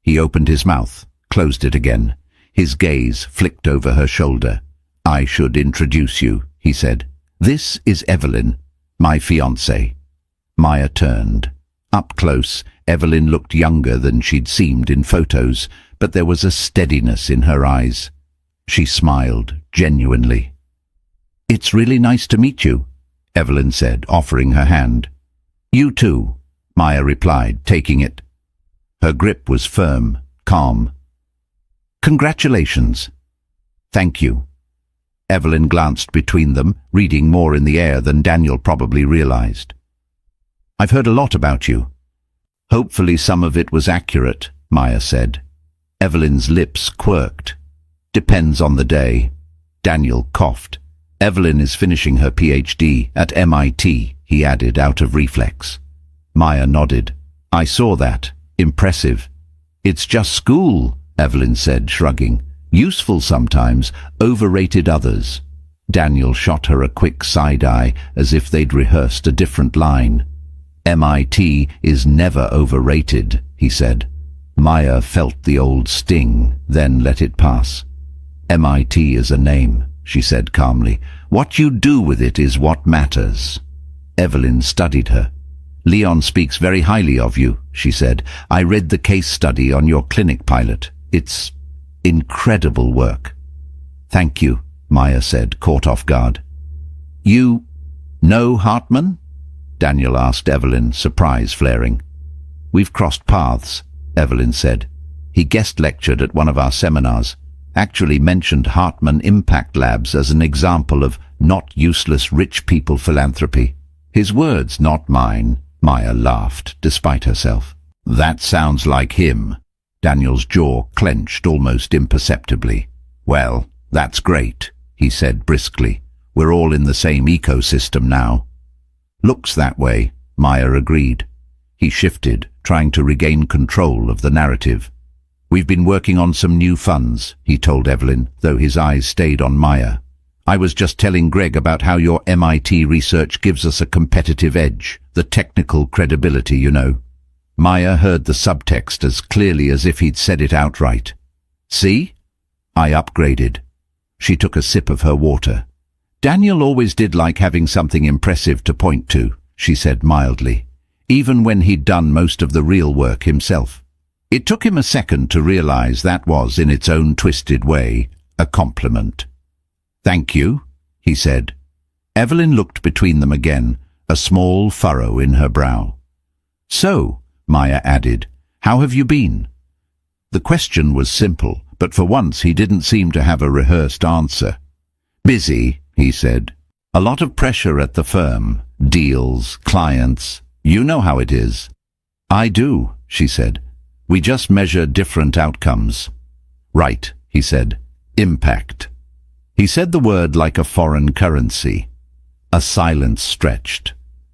He opened his mouth, closed it again. His gaze flicked over her shoulder. "I should introduce you," he said. "This is Evelyn, my fiancée." Maya turned. Up close, Evelyn looked younger than she'd seemed in photos, but there was a steadiness in her eyes. She smiled, genuinely. "It's really nice to meet you," Evelyn said, offering her hand. "You too," Maya replied, taking it. Her grip was firm, calm. "Congratulations." "Thank you." Evelyn glanced between them, reading more in the air than Daniel probably realized. "I've heard a lot about you." "Hopefully some of it was accurate," Maya said. Evelyn's lips quirked. "Depends on the day." Daniel coughed. "Evelyn is finishing her PhD at MIT, he added out of reflex. Maya nodded. "I saw that. Impressive." "It's just school," Evelyn said, shrugging. "Useful sometimes, overrated others." Daniel shot her a quick side-eye, as if they'd rehearsed a different line. "MIT is never overrated," he said. Maya felt the old sting, then let it pass. "MIT is a name," she said calmly. "What you do with it is what matters." Evelyn studied her. "Leon speaks very highly of you," she said. "I read the case study on your clinic pilot. It's incredible work." "Thank you," Maya said, caught off guard. "You know Hartman?" Daniel asked Evelyn, surprise flaring. "We've crossed paths," Evelyn said. "He guest lectured at one of our seminars. Actually mentioned Hartman Impact Labs as an example of not useless rich people philanthropy. His words, not mine." Maya laughed, despite herself. "That sounds like him." Daniel's jaw clenched almost imperceptibly. "Well, that's great," he said briskly. "We're all in the same ecosystem now." "Looks that way," Maya agreed. He shifted, trying to regain control of the narrative. "We've been working on some new funds," he told Evelyn, though his eyes stayed on Maya. "I was just telling Greg about how your MIT research gives us a competitive edge, the technical credibility, you know." Maya heard the subtext as clearly as if he'd said it outright. "See? I upgraded." She took a sip of her water. "Daniel always did like having something impressive to point to," she said mildly, even when he'd done most of the real work himself. It took him a second to realize that was, in its own twisted way, a compliment. "Thank you," he said. Evelyn looked between them again, a small furrow in her brow. "So," Maya added, "how have you been?" The question was simple, but for once he didn't seem to have a rehearsed answer. "Busy," he said. "A lot of pressure at the firm. Deals, clients. You know how it is." "I do," she said. "We just measure different outcomes." "Right," he said. "Impact." He said the word like a foreign currency. A silence stretched.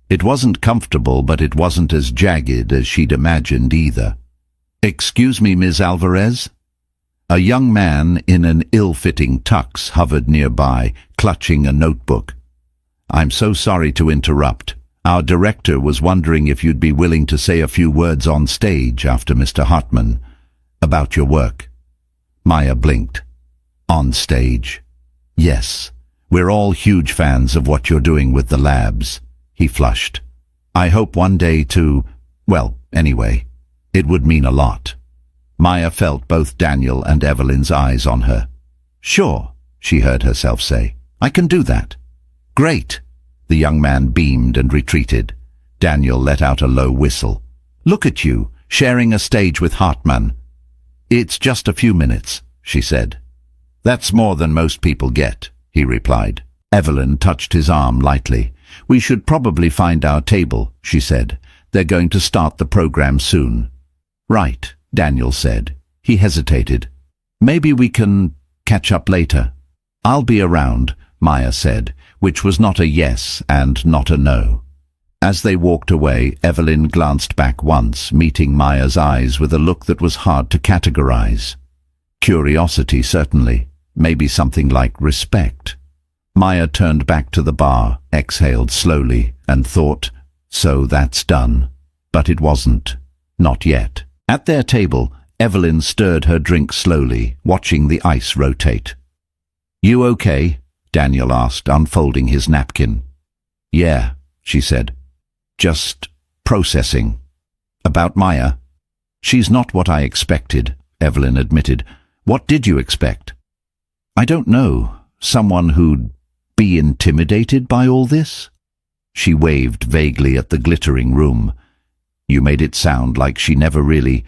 It wasn't comfortable, but it wasn't as jagged as she'd imagined either. "Excuse me, Ms. Alvarez?" A young man in an ill-fitting tux hovered nearby, clutching a notebook. "I'm so sorry to interrupt. Our director was wondering if you'd be willing to say a few words on stage after Mr. Hartman about your work." Maya blinked. "On stage? Yes. We're all huge fans of what you're doing with the labs." He flushed. "I hope one day to, well, anyway, it would mean a lot." Maya felt both Daniel and Evelyn's eyes on her. "Sure," she heard herself say. "I can do that." "Great." The young man beamed and retreated. Daniel let out a low whistle. "Look at you, sharing a stage with Hartman." "It's just a few minutes," she said. "That's more than most people get," he replied. Evelyn touched his arm lightly. "We should probably find our table," she said. "They're going to start the program soon." "Right," Daniel said. He hesitated. "Maybe we can catch up later." "I'll be around," Maya said, which was not a yes and not a no. As they walked away, Evelyn glanced back once, meeting Maya's eyes with a look that was hard to categorize. Curiosity, certainly. Maybe something like respect. Maya turned back to the bar, exhaled slowly, and thought, so that's done. But it wasn't. Not yet. At their table, Evelyn stirred her drink slowly, watching the ice rotate. "You okay?" Daniel asked, unfolding his napkin. "Yeah," she said. "Just processing." "About Maya?" "She's not what I expected," Evelyn admitted. "What did you expect?" "I don't know. Someone who'd be intimidated by all this?" She waved vaguely at the glittering room. "You made it sound like she never really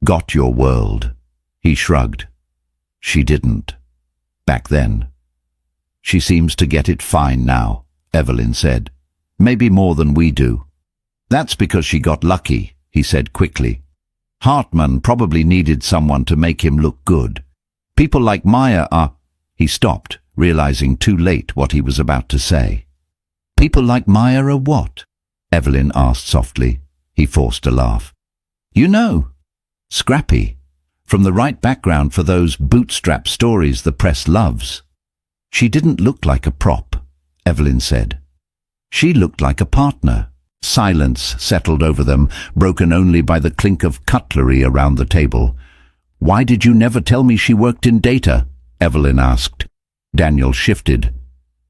got your world." He shrugged. "She didn't. Back then." "She seems to get it fine now," Evelyn said. "Maybe more than we do." "That's because she got lucky," he said quickly. "Hartman probably needed someone to make him look good. People like Maya are—" He stopped, realizing too late what he was about to say. "People like Maya are what?" Evelyn asked softly. He forced a laugh. "You know. Scrappy. From the right background for those bootstrap stories the press loves." "She didn't look like a prop," Evelyn said. "She looked like a partner." Silence settled over them, broken only by the clink of cutlery around the table. "Why did you never tell me she worked in data?" Evelyn asked. Daniel shifted.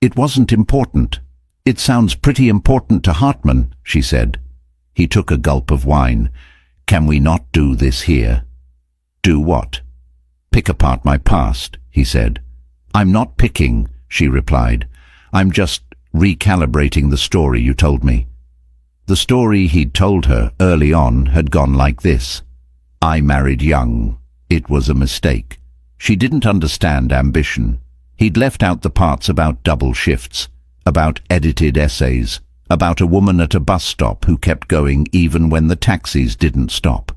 "It wasn't important." "It sounds pretty important to Hartman," she said. He took a gulp of wine. "Can we not do this here?" "Do what?" "Pick apart my past," he said. "I'm not picking," she replied. "I'm just recalibrating the story you told me." The story he'd told her early on had gone like this. "I married young. It was a mistake." She didn't understand ambition. He'd left out the parts about double shifts, about edited essays, about a woman at a bus stop who kept going even when the taxis didn't stop.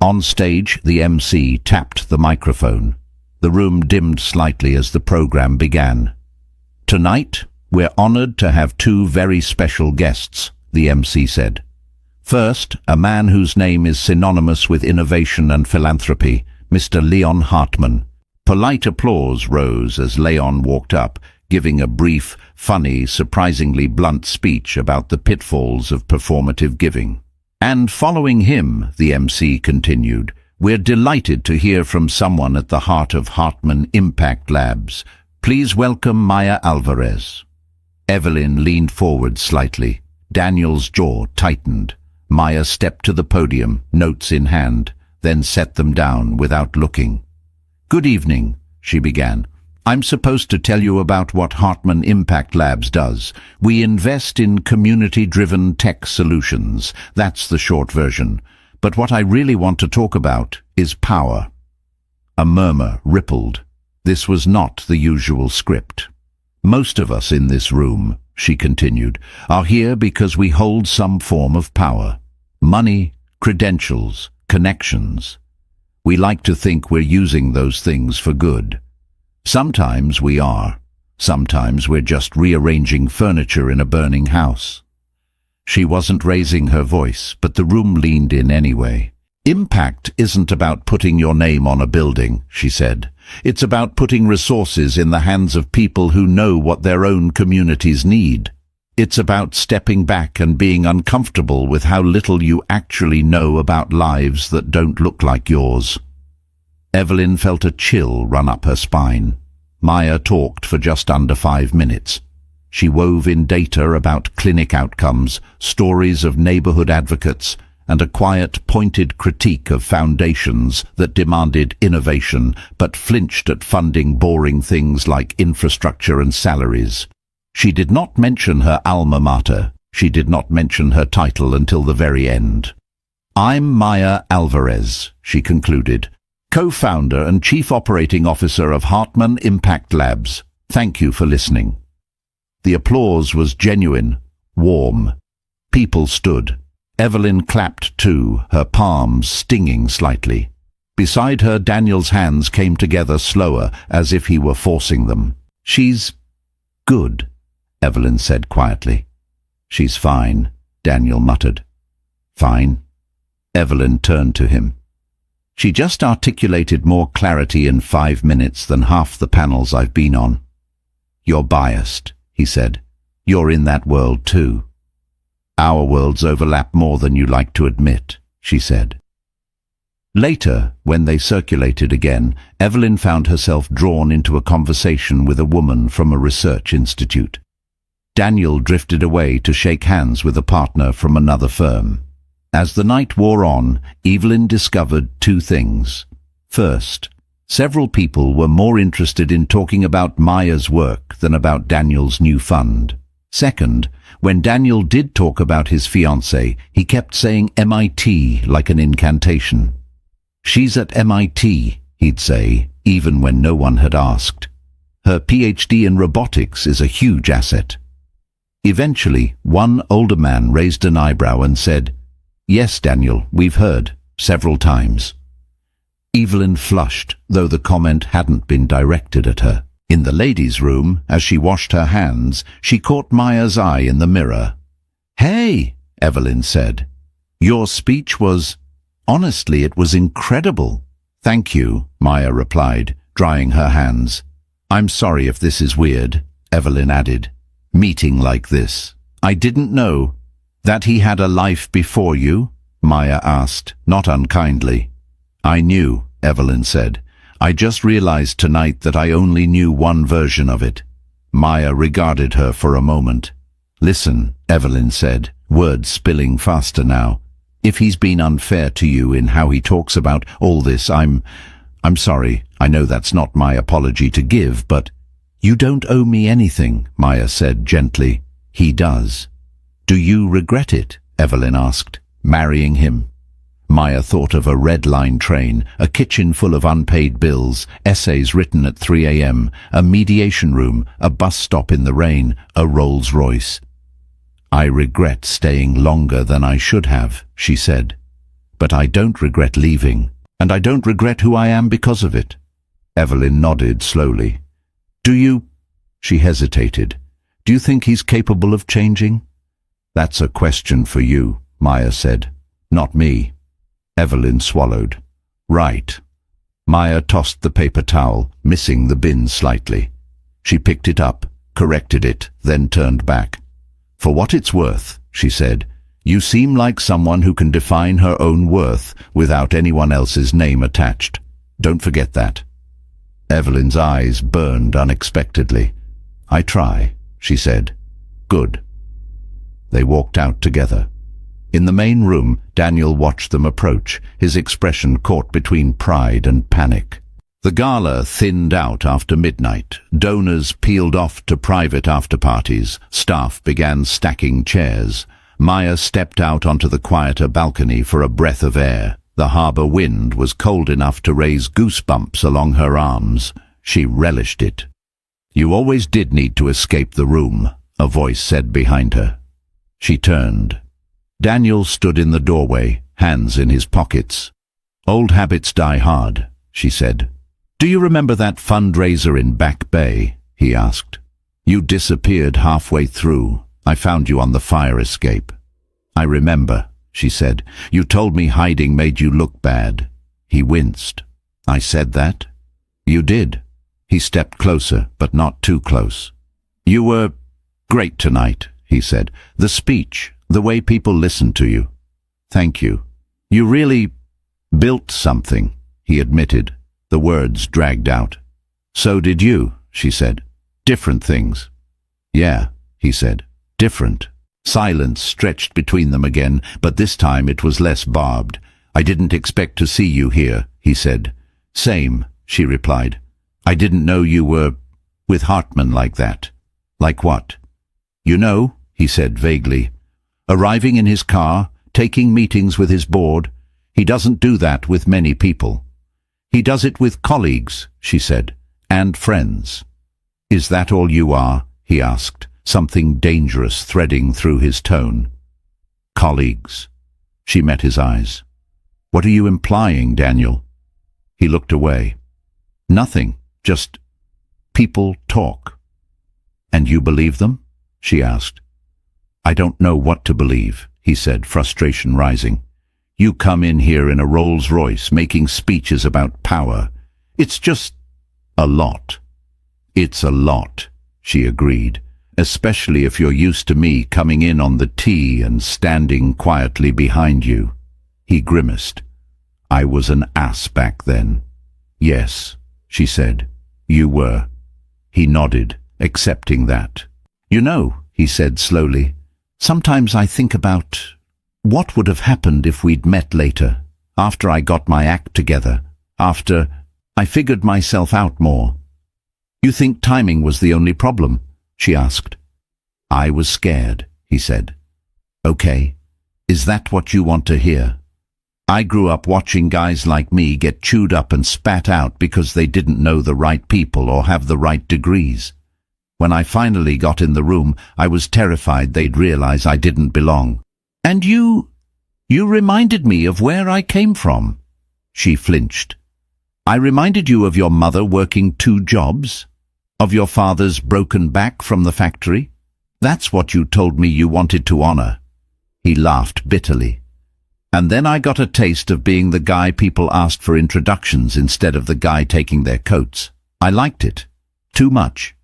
On stage, the MC tapped the microphone. The room dimmed slightly as the program began. "Tonight, we're honored to have two very special guests," the MC said. "First, a man whose name is synonymous with innovation and philanthropy, Mr. Leon Hartman." Polite applause rose as Leon walked up, giving a brief, funny, surprisingly blunt speech about the pitfalls of performative giving. "And following him," the MC continued, "we're delighted to hear from someone at the heart of Hartman Impact Labs. Please welcome Maya Alvarez." Evelyn leaned forward slightly. Daniel's jaw tightened. Maya stepped to the podium, notes in hand, then set them down without looking. "Good evening," she began. "I'm supposed to tell you about what Hartman Impact Labs does. We invest in community-driven tech solutions. That's the short version. But what I really want to talk about is power." A murmur rippled. This was not the usual script. "Most of us in this room," she continued, "are here because we hold some form of power. Money, credentials, connections. We like to think we're using those things for good. Sometimes we are. Sometimes we're just rearranging furniture in a burning house." She wasn't raising her voice, but the room leaned in anyway. "Impact isn't about putting your name on a building," she said. "It's about putting resources in the hands of people who know what their own communities need. It's about stepping back and being uncomfortable with how little you actually know about lives that don't look like yours." Evelyn felt a chill run up her spine. Maya talked for just under 5 minutes. She wove in data about clinic outcomes, stories of neighborhood advocates, and a quiet, pointed critique of foundations that demanded innovation but flinched at funding boring things like infrastructure and salaries. She did not mention her alma mater. She did not mention her title until the very end. "I'm Maya Alvarez," she concluded, "co-founder and chief operating officer of Hartman Impact Labs. Thank you for listening." The applause was genuine, warm. People stood. Evelyn clapped too, her palms stinging slightly. Beside her, Daniel's hands came together slower, as if he were forcing them. "She's good," Evelyn said quietly. "She's fine," Daniel muttered. "Fine?" Evelyn turned to him. "She just articulated more clarity in 5 minutes than half the panels I've been on." "You're biased," he said. "You're in that world too." "Our worlds overlap more than you like to admit," she said. Later, when they circulated again, Evelyn found herself drawn into a conversation with a woman from a research institute. Daniel drifted away to shake hands with a partner from another firm. As the night wore on, Evelyn discovered 2 things. First, several people were more interested in talking about Maya's work than about Daniel's new fund. Second, when Daniel did talk about his fiancée, he kept saying MIT like an incantation. "She's at MIT," he'd say, even when no one had asked. "Her PhD in robotics is a huge asset." Eventually, one older man raised an eyebrow and said, "Yes, Daniel, we've heard, several times." Evelyn flushed, though the comment hadn't been directed at her. In the ladies' room, as she washed her hands, she caught Maya's eye in the mirror. "Hey," Evelyn said. "Your speech was... honestly, it was incredible." "Thank you," Maya replied, drying her hands. "I'm sorry if this is weird," Evelyn added. "Meeting like this. I didn't know." "That he had a life before you?" Maya asked, not unkindly. "I knew," Evelyn said. "I just realized tonight that I only knew one version of it." Maya regarded her for a moment. "Listen," Evelyn said, words spilling faster now. "If he's been unfair to you in how he talks about all this, I'm sorry. I know that's not my apology to give, but—" "You don't owe me anything," Maya said gently. "He does." "Do you regret it?" Evelyn asked. "Marrying him?" Maya thought of a red line train, a kitchen full of unpaid bills, essays written at 3 a.m., a mediation room, a bus stop in the rain, a Rolls-Royce. "I regret staying longer than I should have," she said. "But I don't regret leaving, and I don't regret who I am because of it." Evelyn nodded slowly. "Do you—" She hesitated. "Do you think he's capable of changing?" "That's a question for you," Maya said. "Not me." Evelyn swallowed. "Right." Maya tossed the paper towel, missing the bin slightly. She picked it up, corrected it, then turned back. "For what it's worth," she said, "you seem like someone who can define her own worth without anyone else's name attached. Don't forget that." Evelyn's eyes burned unexpectedly. "I try," she said. "Good." They walked out together. In the main room, Daniel watched them approach, his expression caught between pride and panic. The gala thinned out after midnight. Donors peeled off to private after-parties. Staff began stacking chairs. Maya stepped out onto the quieter balcony for a breath of air. The harbour wind was cold enough to raise goosebumps along her arms. She relished it. "You always did need to escape the room," a voice said behind her. She turned. Daniel stood in the doorway, hands in his pockets. "Old habits die hard," she said. "Do you remember that fundraiser in Back Bay?" he asked. You disappeared halfway through. I found you on the fire escape. I remember, she said. You told me hiding made you look bad. He winced. I said that? You did. He stepped closer, but not too close. You were great tonight, he said. The speech, the way people listened to you. Thank you. You really built something, he admitted. The words dragged out. So did you, she said. Different things. Yeah, he said. Different. Silence stretched between them again, but this time it was less barbed. I didn't expect to see you here, he said. Same, she replied. I didn't know you were with Hartman like that. Like what? You know, he said vaguely. Arriving in his car, taking meetings with his board. He doesn't do that with many people. He does it with colleagues, she said, and friends. Is that all you are? He asked, something dangerous threading through his tone. Colleagues. She met his eyes. What are you implying, Daniel? He looked away. Nothing, just people talk. And you believe them? She asked. I don't know what to believe, he said, frustration rising. You come in here in a Rolls-Royce making speeches about power. It's just a lot. It's a lot, she agreed, especially if you're used to me coming in on the tee and standing quietly behind you. He grimaced. I was an ass back then. Yes, she said. You were. He nodded, accepting that. You know, he said slowly, sometimes I think about what would have happened if we'd met later, after I got my act together, after I figured myself out more. You think timing was the only problem? She asked. I was scared, he said. Okay, is that what you want to hear? I grew up watching guys like me get chewed up and spat out because they didn't know the right people or have the right degrees. When I finally got in the room, I was terrified they'd realize I didn't belong. And you reminded me of where I came from. She flinched. I reminded you of your mother working 2 jobs? Of your father's broken back from the factory? That's what you told me you wanted to honor. He laughed bitterly. And then I got a taste of being the guy people asked for introductions instead of the guy taking their coats. I liked it. Too much.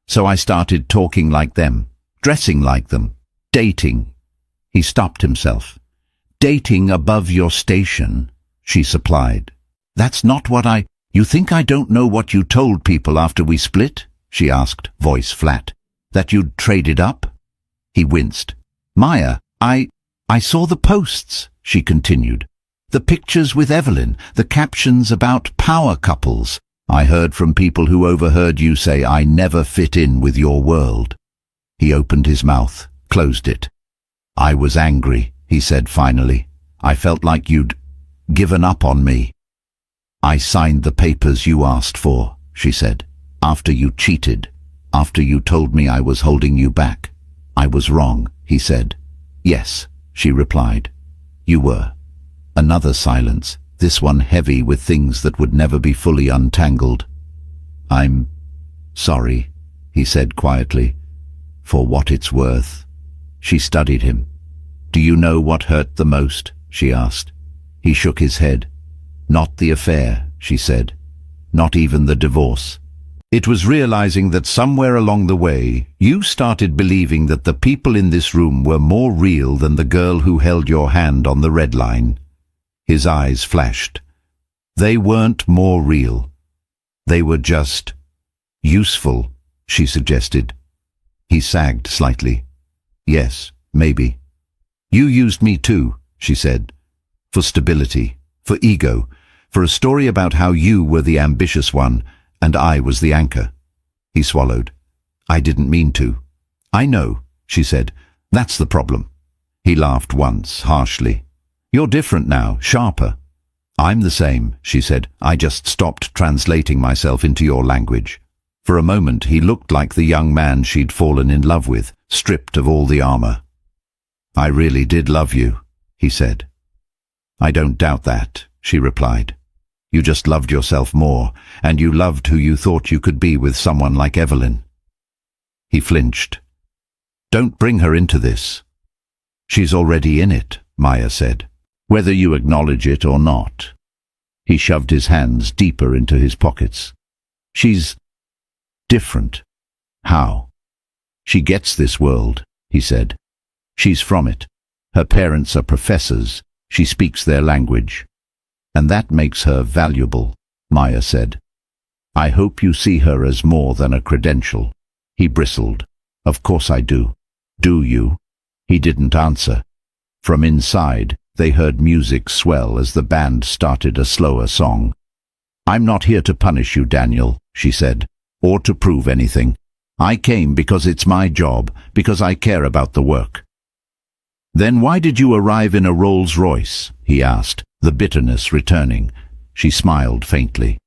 So I started talking like them, dressing like them, dating. He stopped himself. Dating above your station, she supplied. That's not what You think I don't know what you told people after we split? She asked, voice flat. That you'd traded up? He winced. Maya, I saw the posts, she continued. The pictures with Evelyn, the captions about power couples. I heard from people who overheard you say I never fit in with your world. He opened his mouth, closed it. I was angry, he said finally. I felt like you'd given up on me. I signed the papers you asked for, she said. After you cheated, after you told me I was holding you back. I was wrong, he said. Yes, she replied. You were. Another silence, this one heavy with things that would never be fully untangled. I'm sorry, he said quietly. For what it's worth. She studied him. Do you know what hurt the most? She asked. He shook his head. Not the affair, she said. Not even the divorce. It was realizing that somewhere along the way, you started believing that the people in this room were more real than the girl who held your hand on the red line. His eyes flashed. They weren't more real. They were just useful, she suggested. He sagged slightly. Yes, maybe. You used me too, she said. For stability, for ego, for a story about how you were the ambitious one and I was the anchor. He swallowed. I didn't mean to. I know, she said. That's the problem. He laughed once, harshly. You're different now, sharper. I'm the same, she said. I just stopped translating myself into your language. For a moment he looked like the young man she'd fallen in love with, stripped of all the armor. I really did love you, he said. I don't doubt that, she replied. You just loved yourself more, and you loved who you thought you could be with someone like Evelyn. He flinched. Don't bring her into this. She's already in it, Maya said, whether you acknowledge it or not. He shoved his hands deeper into his pockets. She's different. How? She gets this world, he said. She's from it. Her parents are professors. She speaks their language. And that makes her valuable, Maya said. I hope you see her as more than a credential. He bristled. Of course I do. Do you? He didn't answer. From inside, they heard music swell as the band started a slower song. I'm not here to punish you, Daniel, she said, or to prove anything. I came because it's my job, because I care about the work. Then why did you arrive in a Rolls-Royce? He asked, the bitterness returning. She smiled faintly.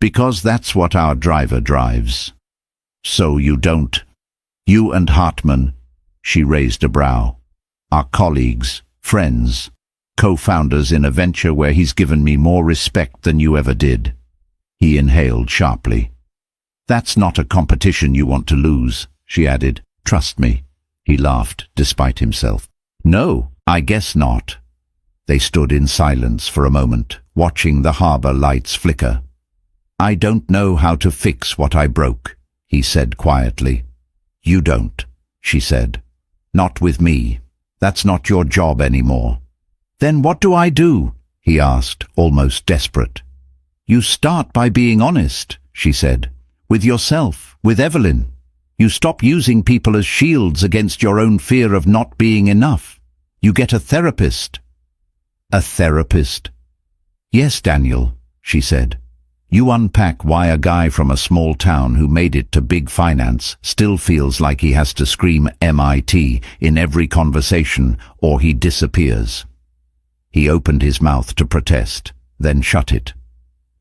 Because that's what our driver drives. So you don't. You and Hartman, she raised a brow, are colleagues, friends, co-founders in a venture where he's given me more respect than you ever did. He inhaled sharply. That's not a competition you want to lose, she added. Trust me. He laughed, despite himself. No, I guess not. They stood in silence for a moment, watching the harbor lights flicker. I don't know how to fix what I broke, he said quietly. You don't, she said. Not with me. That's not your job anymore. Then what do I do? He asked, almost desperate. You start by being honest, she said. With yourself, with Evelyn. You stop using people as shields against your own fear of not being enough. You get a therapist. A therapist? Yes, Daniel, she said. You unpack why a guy from a small town who made it to big finance still feels like he has to scream MIT in every conversation or he disappears. He opened his mouth to protest, then shut it.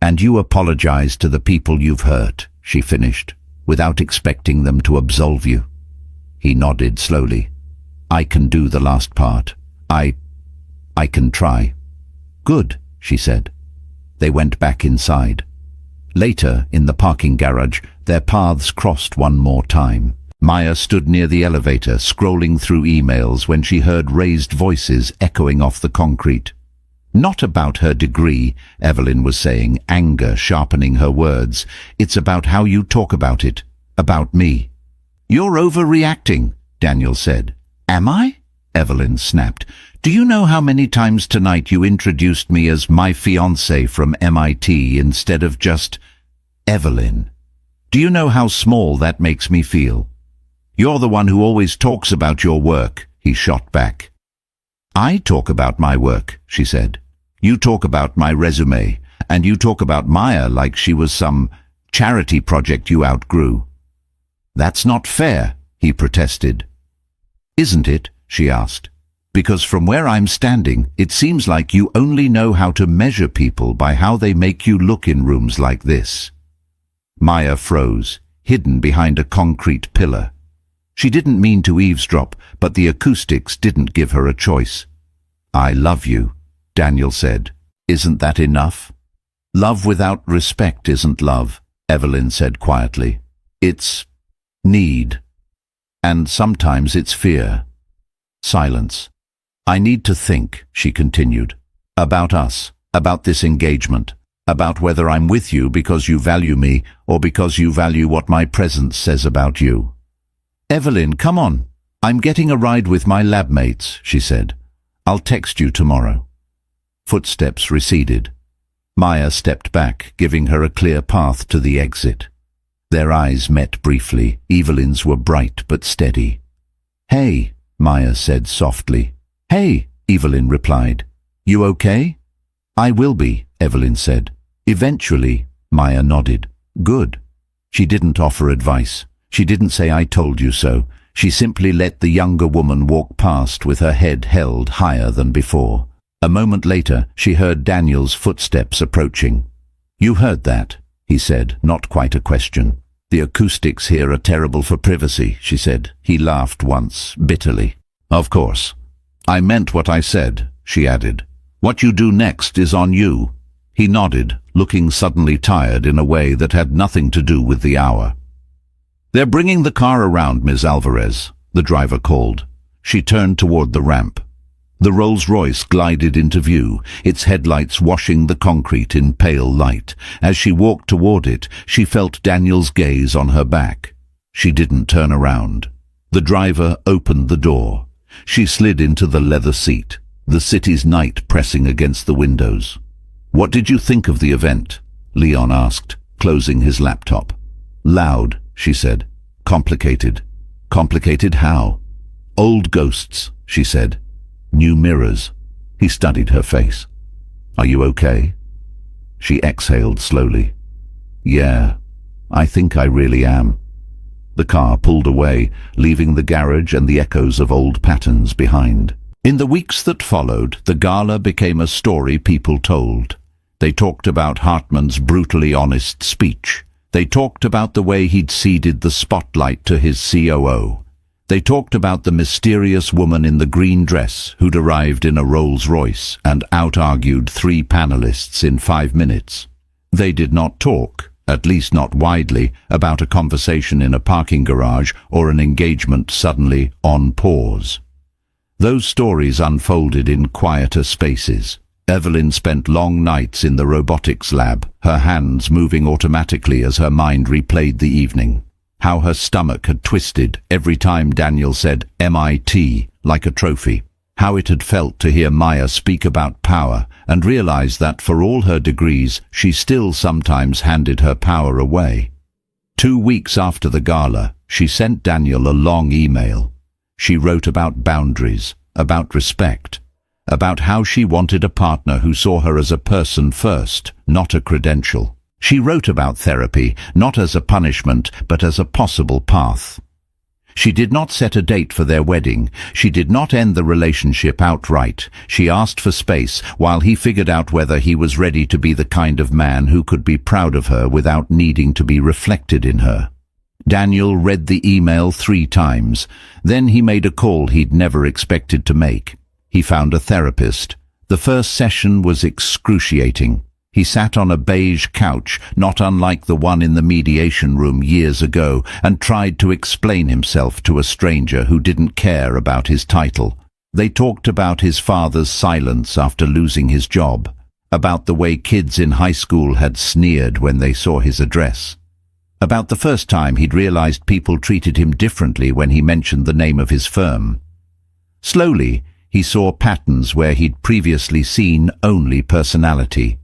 And you apologize to the people you've hurt, she finished, without expecting them to absolve you. He nodded slowly. I can do the last part. I can try. Good, she said. They went back inside. Later, in the parking garage, their paths crossed one more time. Maya stood near the elevator, scrolling through emails when she heard raised voices echoing off the concrete. Not about her degree, Evelyn was saying, anger sharpening her words. It's about how you talk about it, about me. You're overreacting, Daniel said. Am I? Evelyn snapped. Do you know how many times tonight you introduced me as my fiancée from MIT instead of just Evelyn? Do you know how small that makes me feel? You're the one who always talks about your work, he shot back. I talk about my work, she said. You talk about my resume, and you talk about Maya like she was some charity project you outgrew. That's not fair, he protested. Isn't it? She asked. Because from where I'm standing, it seems like you only know how to measure people by how they make you look in rooms like this. Maya froze, hidden behind a concrete pillar. She didn't mean to eavesdrop, but the acoustics didn't give her a choice. I love you, Daniel said. Isn't that enough? Love without respect isn't love, Evelyn said quietly. It's need. And sometimes it's fear. Silence. I need to think, she continued, about us, about this engagement, about whether I'm with you because you value me or because you value what my presence says about you. Evelyn, come on. I'm getting a ride with my lab mates, she said. I'll text you tomorrow. Footsteps receded. Maya stepped back, giving her a clear path to the exit. Their eyes met briefly. Evelyn's were bright but steady. Hey, Maya said softly. Hey, Evelyn replied. You okay? I will be, Evelyn said. Eventually, Maya nodded. Good. She didn't offer advice. She didn't say I told you so. She simply let the younger woman walk past with her head held higher than before. A moment later, she heard Daniel's footsteps approaching. You heard that, he said, not quite a question. The acoustics here are terrible for privacy, she said. He laughed once, bitterly. Of course. I meant what I said, she added. What you do next is on you. He nodded, looking suddenly tired in a way that had nothing to do with the hour. "They're bringing the car around, Ms. Alvarez," the driver called. She turned toward the ramp. The Rolls-Royce glided into view, its headlights washing the concrete in pale light. As she walked toward it, she felt Daniel's gaze on her back. She didn't turn around. The driver opened the door. She slid into the leather seat, the city's night pressing against the windows. "What did you think of the event?" Leon asked, closing his laptop. "Loud," she said. "Complicated." "Complicated how?" "Old ghosts," she said. "New mirrors." He studied her face. "Are you okay?" She exhaled slowly. "Yeah, I think I really am." The car pulled away, leaving the garage and the echoes of old patterns behind. In the weeks that followed, the gala became a story people told. They talked about Hartman's brutally honest speech. They talked about the way he'd ceded the spotlight to his COO. They talked about the mysterious woman in the green dress who'd arrived in a Rolls-Royce and out-argued 3 panelists in 5 minutes. They did not talk, at least not widely, about a conversation in a parking garage or an engagement suddenly on pause. Those stories unfolded in quieter spaces. Evelyn spent long nights in the robotics lab, her hands moving automatically as her mind replayed the evening. How her stomach had twisted every time Daniel said MIT like a trophy. How it had felt to hear Maya speak about power and realize that for all her degrees, she still sometimes handed her power away. 2 weeks after the gala, she sent Daniel a long email. She wrote about boundaries, about respect, about how she wanted a partner who saw her as a person first, not a credential. She wrote about therapy, not as a punishment, but as a possible path. She did not set a date for their wedding. She did not end the relationship outright. She asked for space while he figured out whether he was ready to be the kind of man who could be proud of her without needing to be reflected in her. Daniel read the email 3 times. Then he made a call he'd never expected to make. He found a therapist. The first session was excruciating. He sat on a beige couch, not unlike the one in the mediation room years ago, and tried to explain himself to a stranger who didn't care about his title. They talked about his father's silence after losing his job, about the way kids in high school had sneered when they saw his address, about the first time he'd realized people treated him differently when he mentioned the name of his firm. Slowly, he saw patterns where he'd previously seen only personality.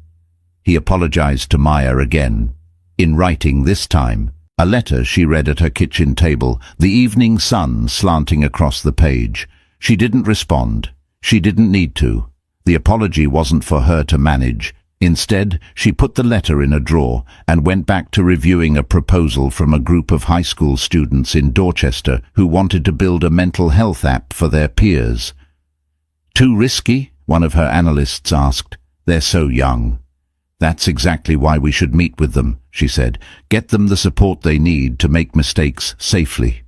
He apologized to Maya again, in writing this time, a letter she read at her kitchen table, the evening sun slanting across the page. She didn't respond. She didn't need to. The apology wasn't for her to manage. Instead, she put the letter in a drawer and went back to reviewing a proposal from a group of high school students in Dorchester who wanted to build a mental health app for their peers. "Too risky?" one of her analysts asked. "They're so young." "That's exactly why we should meet with them," she said. "Get them the support they need to make mistakes safely."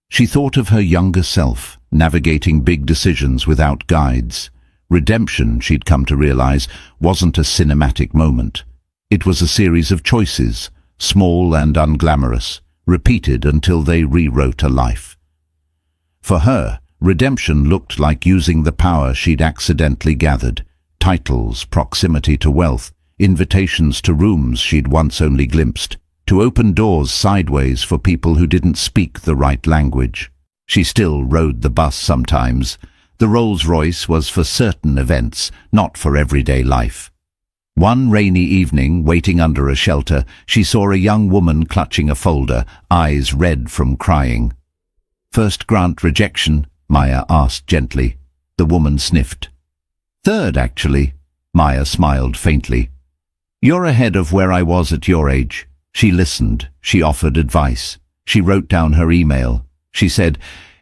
She thought of her younger self, navigating big decisions without guides. Redemption, she'd come to realize, wasn't a cinematic moment. It was a series of choices, small and unglamorous, repeated until they rewrote a life. For her, redemption looked like using the power she'd accidentally gathered, titles, proximity to wealth, invitations to rooms she'd once only glimpsed, to open doors sideways for people who didn't speak the right language. She still rode the bus sometimes. The Rolls-Royce was for certain events, not for everyday life. One rainy evening, waiting under a shelter, she saw a young woman clutching a folder, eyes red from crying. "First grant rejection?" Maya asked gently. The woman sniffed. "Third, actually." Maya smiled faintly. "You're ahead of where I was at your age." She listened. She offered advice. She wrote down her email. She said,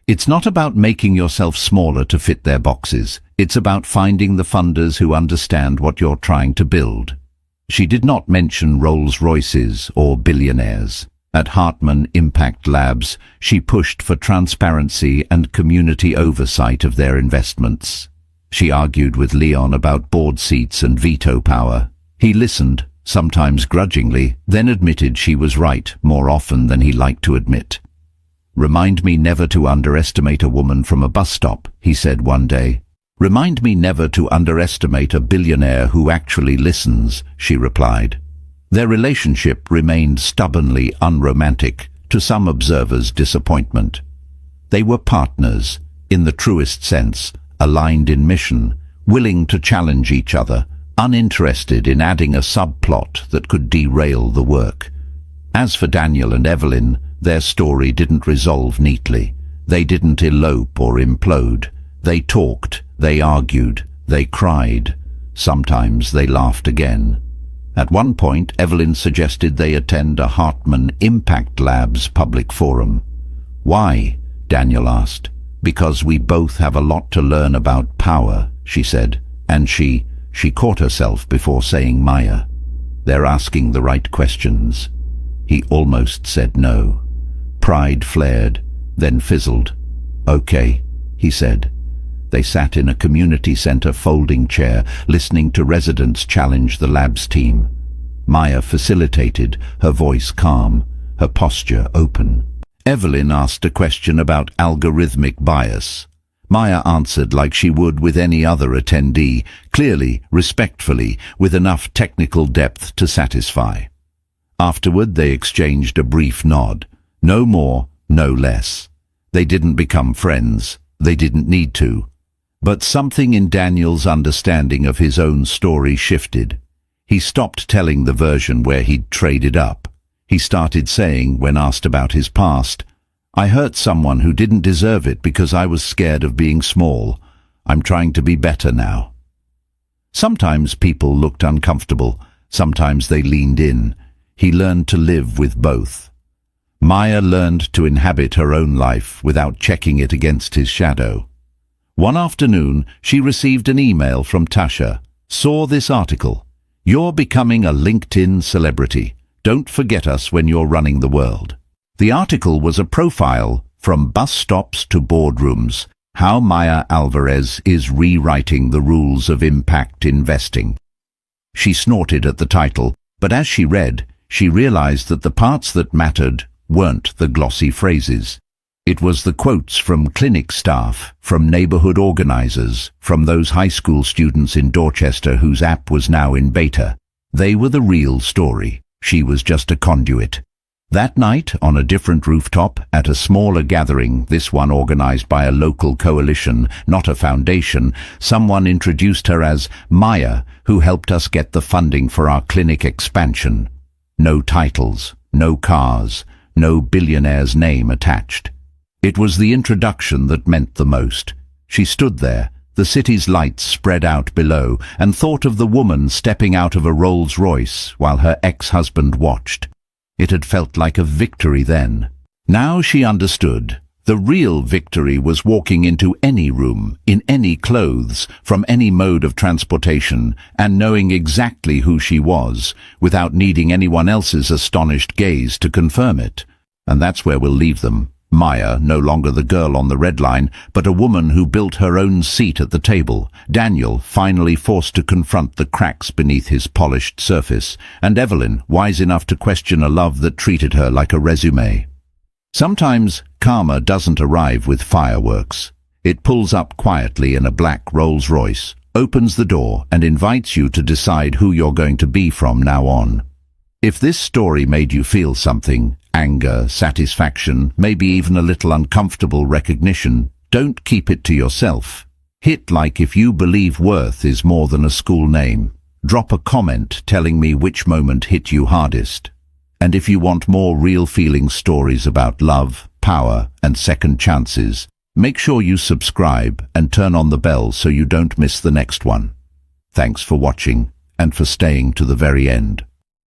"It's not about making yourself smaller to fit their boxes. It's about finding the funders who understand what you're trying to build." She did not mention Rolls-Royces or billionaires. At Hartman Impact Labs, she pushed for transparency and community oversight of their investments. She argued with Leon about board seats and veto power. He listened, sometimes grudgingly, then admitted she was right more often than he liked to admit. "Remind me never to underestimate a woman from a bus stop," he said one day. "Remind me never to underestimate a billionaire who actually listens," she replied. Their relationship remained stubbornly unromantic, to some observers' disappointment. They were partners, in the truest sense, aligned in mission, willing to challenge each other, uninterested in adding a subplot that could derail the work. As for Daniel and Evelyn, their story didn't resolve neatly. They didn't elope or implode. They talked, they argued, they cried. Sometimes they laughed again. At one point, Evelyn suggested they attend a Hartman Impact Labs public forum. "Why?" Daniel asked. "Because we both have a lot to learn about power," she said, and she caught herself before saying Maya. "They're asking the right questions." He almost said no. Pride flared, then fizzled. "Okay," he said. They sat in a community center folding chair, listening to residents challenge the labs team. Maya facilitated, her voice calm, her posture open. Evelyn asked a question about algorithmic bias. Maya answered like she would with any other attendee, clearly, respectfully, with enough technical depth to satisfy. Afterward, they exchanged a brief nod. No more, no less. They didn't become friends. They didn't need to. But something in Daniel's understanding of his own story shifted. He stopped telling the version where he'd traded up. He started saying, when asked about his past, "I hurt someone who didn't deserve it because I was scared of being small. I'm trying to be better now." Sometimes people looked uncomfortable. Sometimes they leaned in. He learned to live with both. Maya learned to inhabit her own life without checking it against his shadow. One afternoon, she received an email from Tasha. "Saw this article. You're becoming a LinkedIn celebrity. Don't forget us when you're running the world." The article was a profile, From Bus Stops to Boardrooms, How Maya Alvarez is Rewriting the Rules of Impact Investing. She snorted at the title, but as she read, she realized that the parts that mattered weren't the glossy phrases. It was the quotes from clinic staff, from neighborhood organizers, from those high school students in Dorchester whose app was now in beta. They were the real story. She was just a conduit. That night, on a different rooftop, at a smaller gathering, this one organized by a local coalition, not a foundation, someone introduced her as Maya, who helped us get the funding for our clinic expansion. No titles, no cars, no billionaire's name attached. It was the introduction that meant the most. She stood there, the city's lights spread out below, and thought of the woman stepping out of a Rolls-Royce while her ex-husband watched. It had felt like a victory then. Now she understood. The real victory was walking into any room, in any clothes, from any mode of transportation, and knowing exactly who she was, without needing anyone else's astonished gaze to confirm it. And that's where we'll leave them. Maya, no longer the girl on the red line, but a woman who built her own seat at the table. Daniel, finally forced to confront the cracks beneath his polished surface. And Evelyn, wise enough to question a love that treated her like a resume. Sometimes karma doesn't arrive with fireworks. It pulls up quietly in a black Rolls-Royce, opens the door, and invites you to decide who you're going to be from now on. If this story made you feel something, anger, satisfaction, maybe even a little uncomfortable recognition, don't keep it to yourself. Hit like if you believe worth is more than a school name. Drop a comment telling me which moment hit you hardest. And if you want more real feeling stories about love, power, and second chances, make sure you subscribe and turn on the bell so you don't miss the next one. Thanks for watching and for staying to the very end.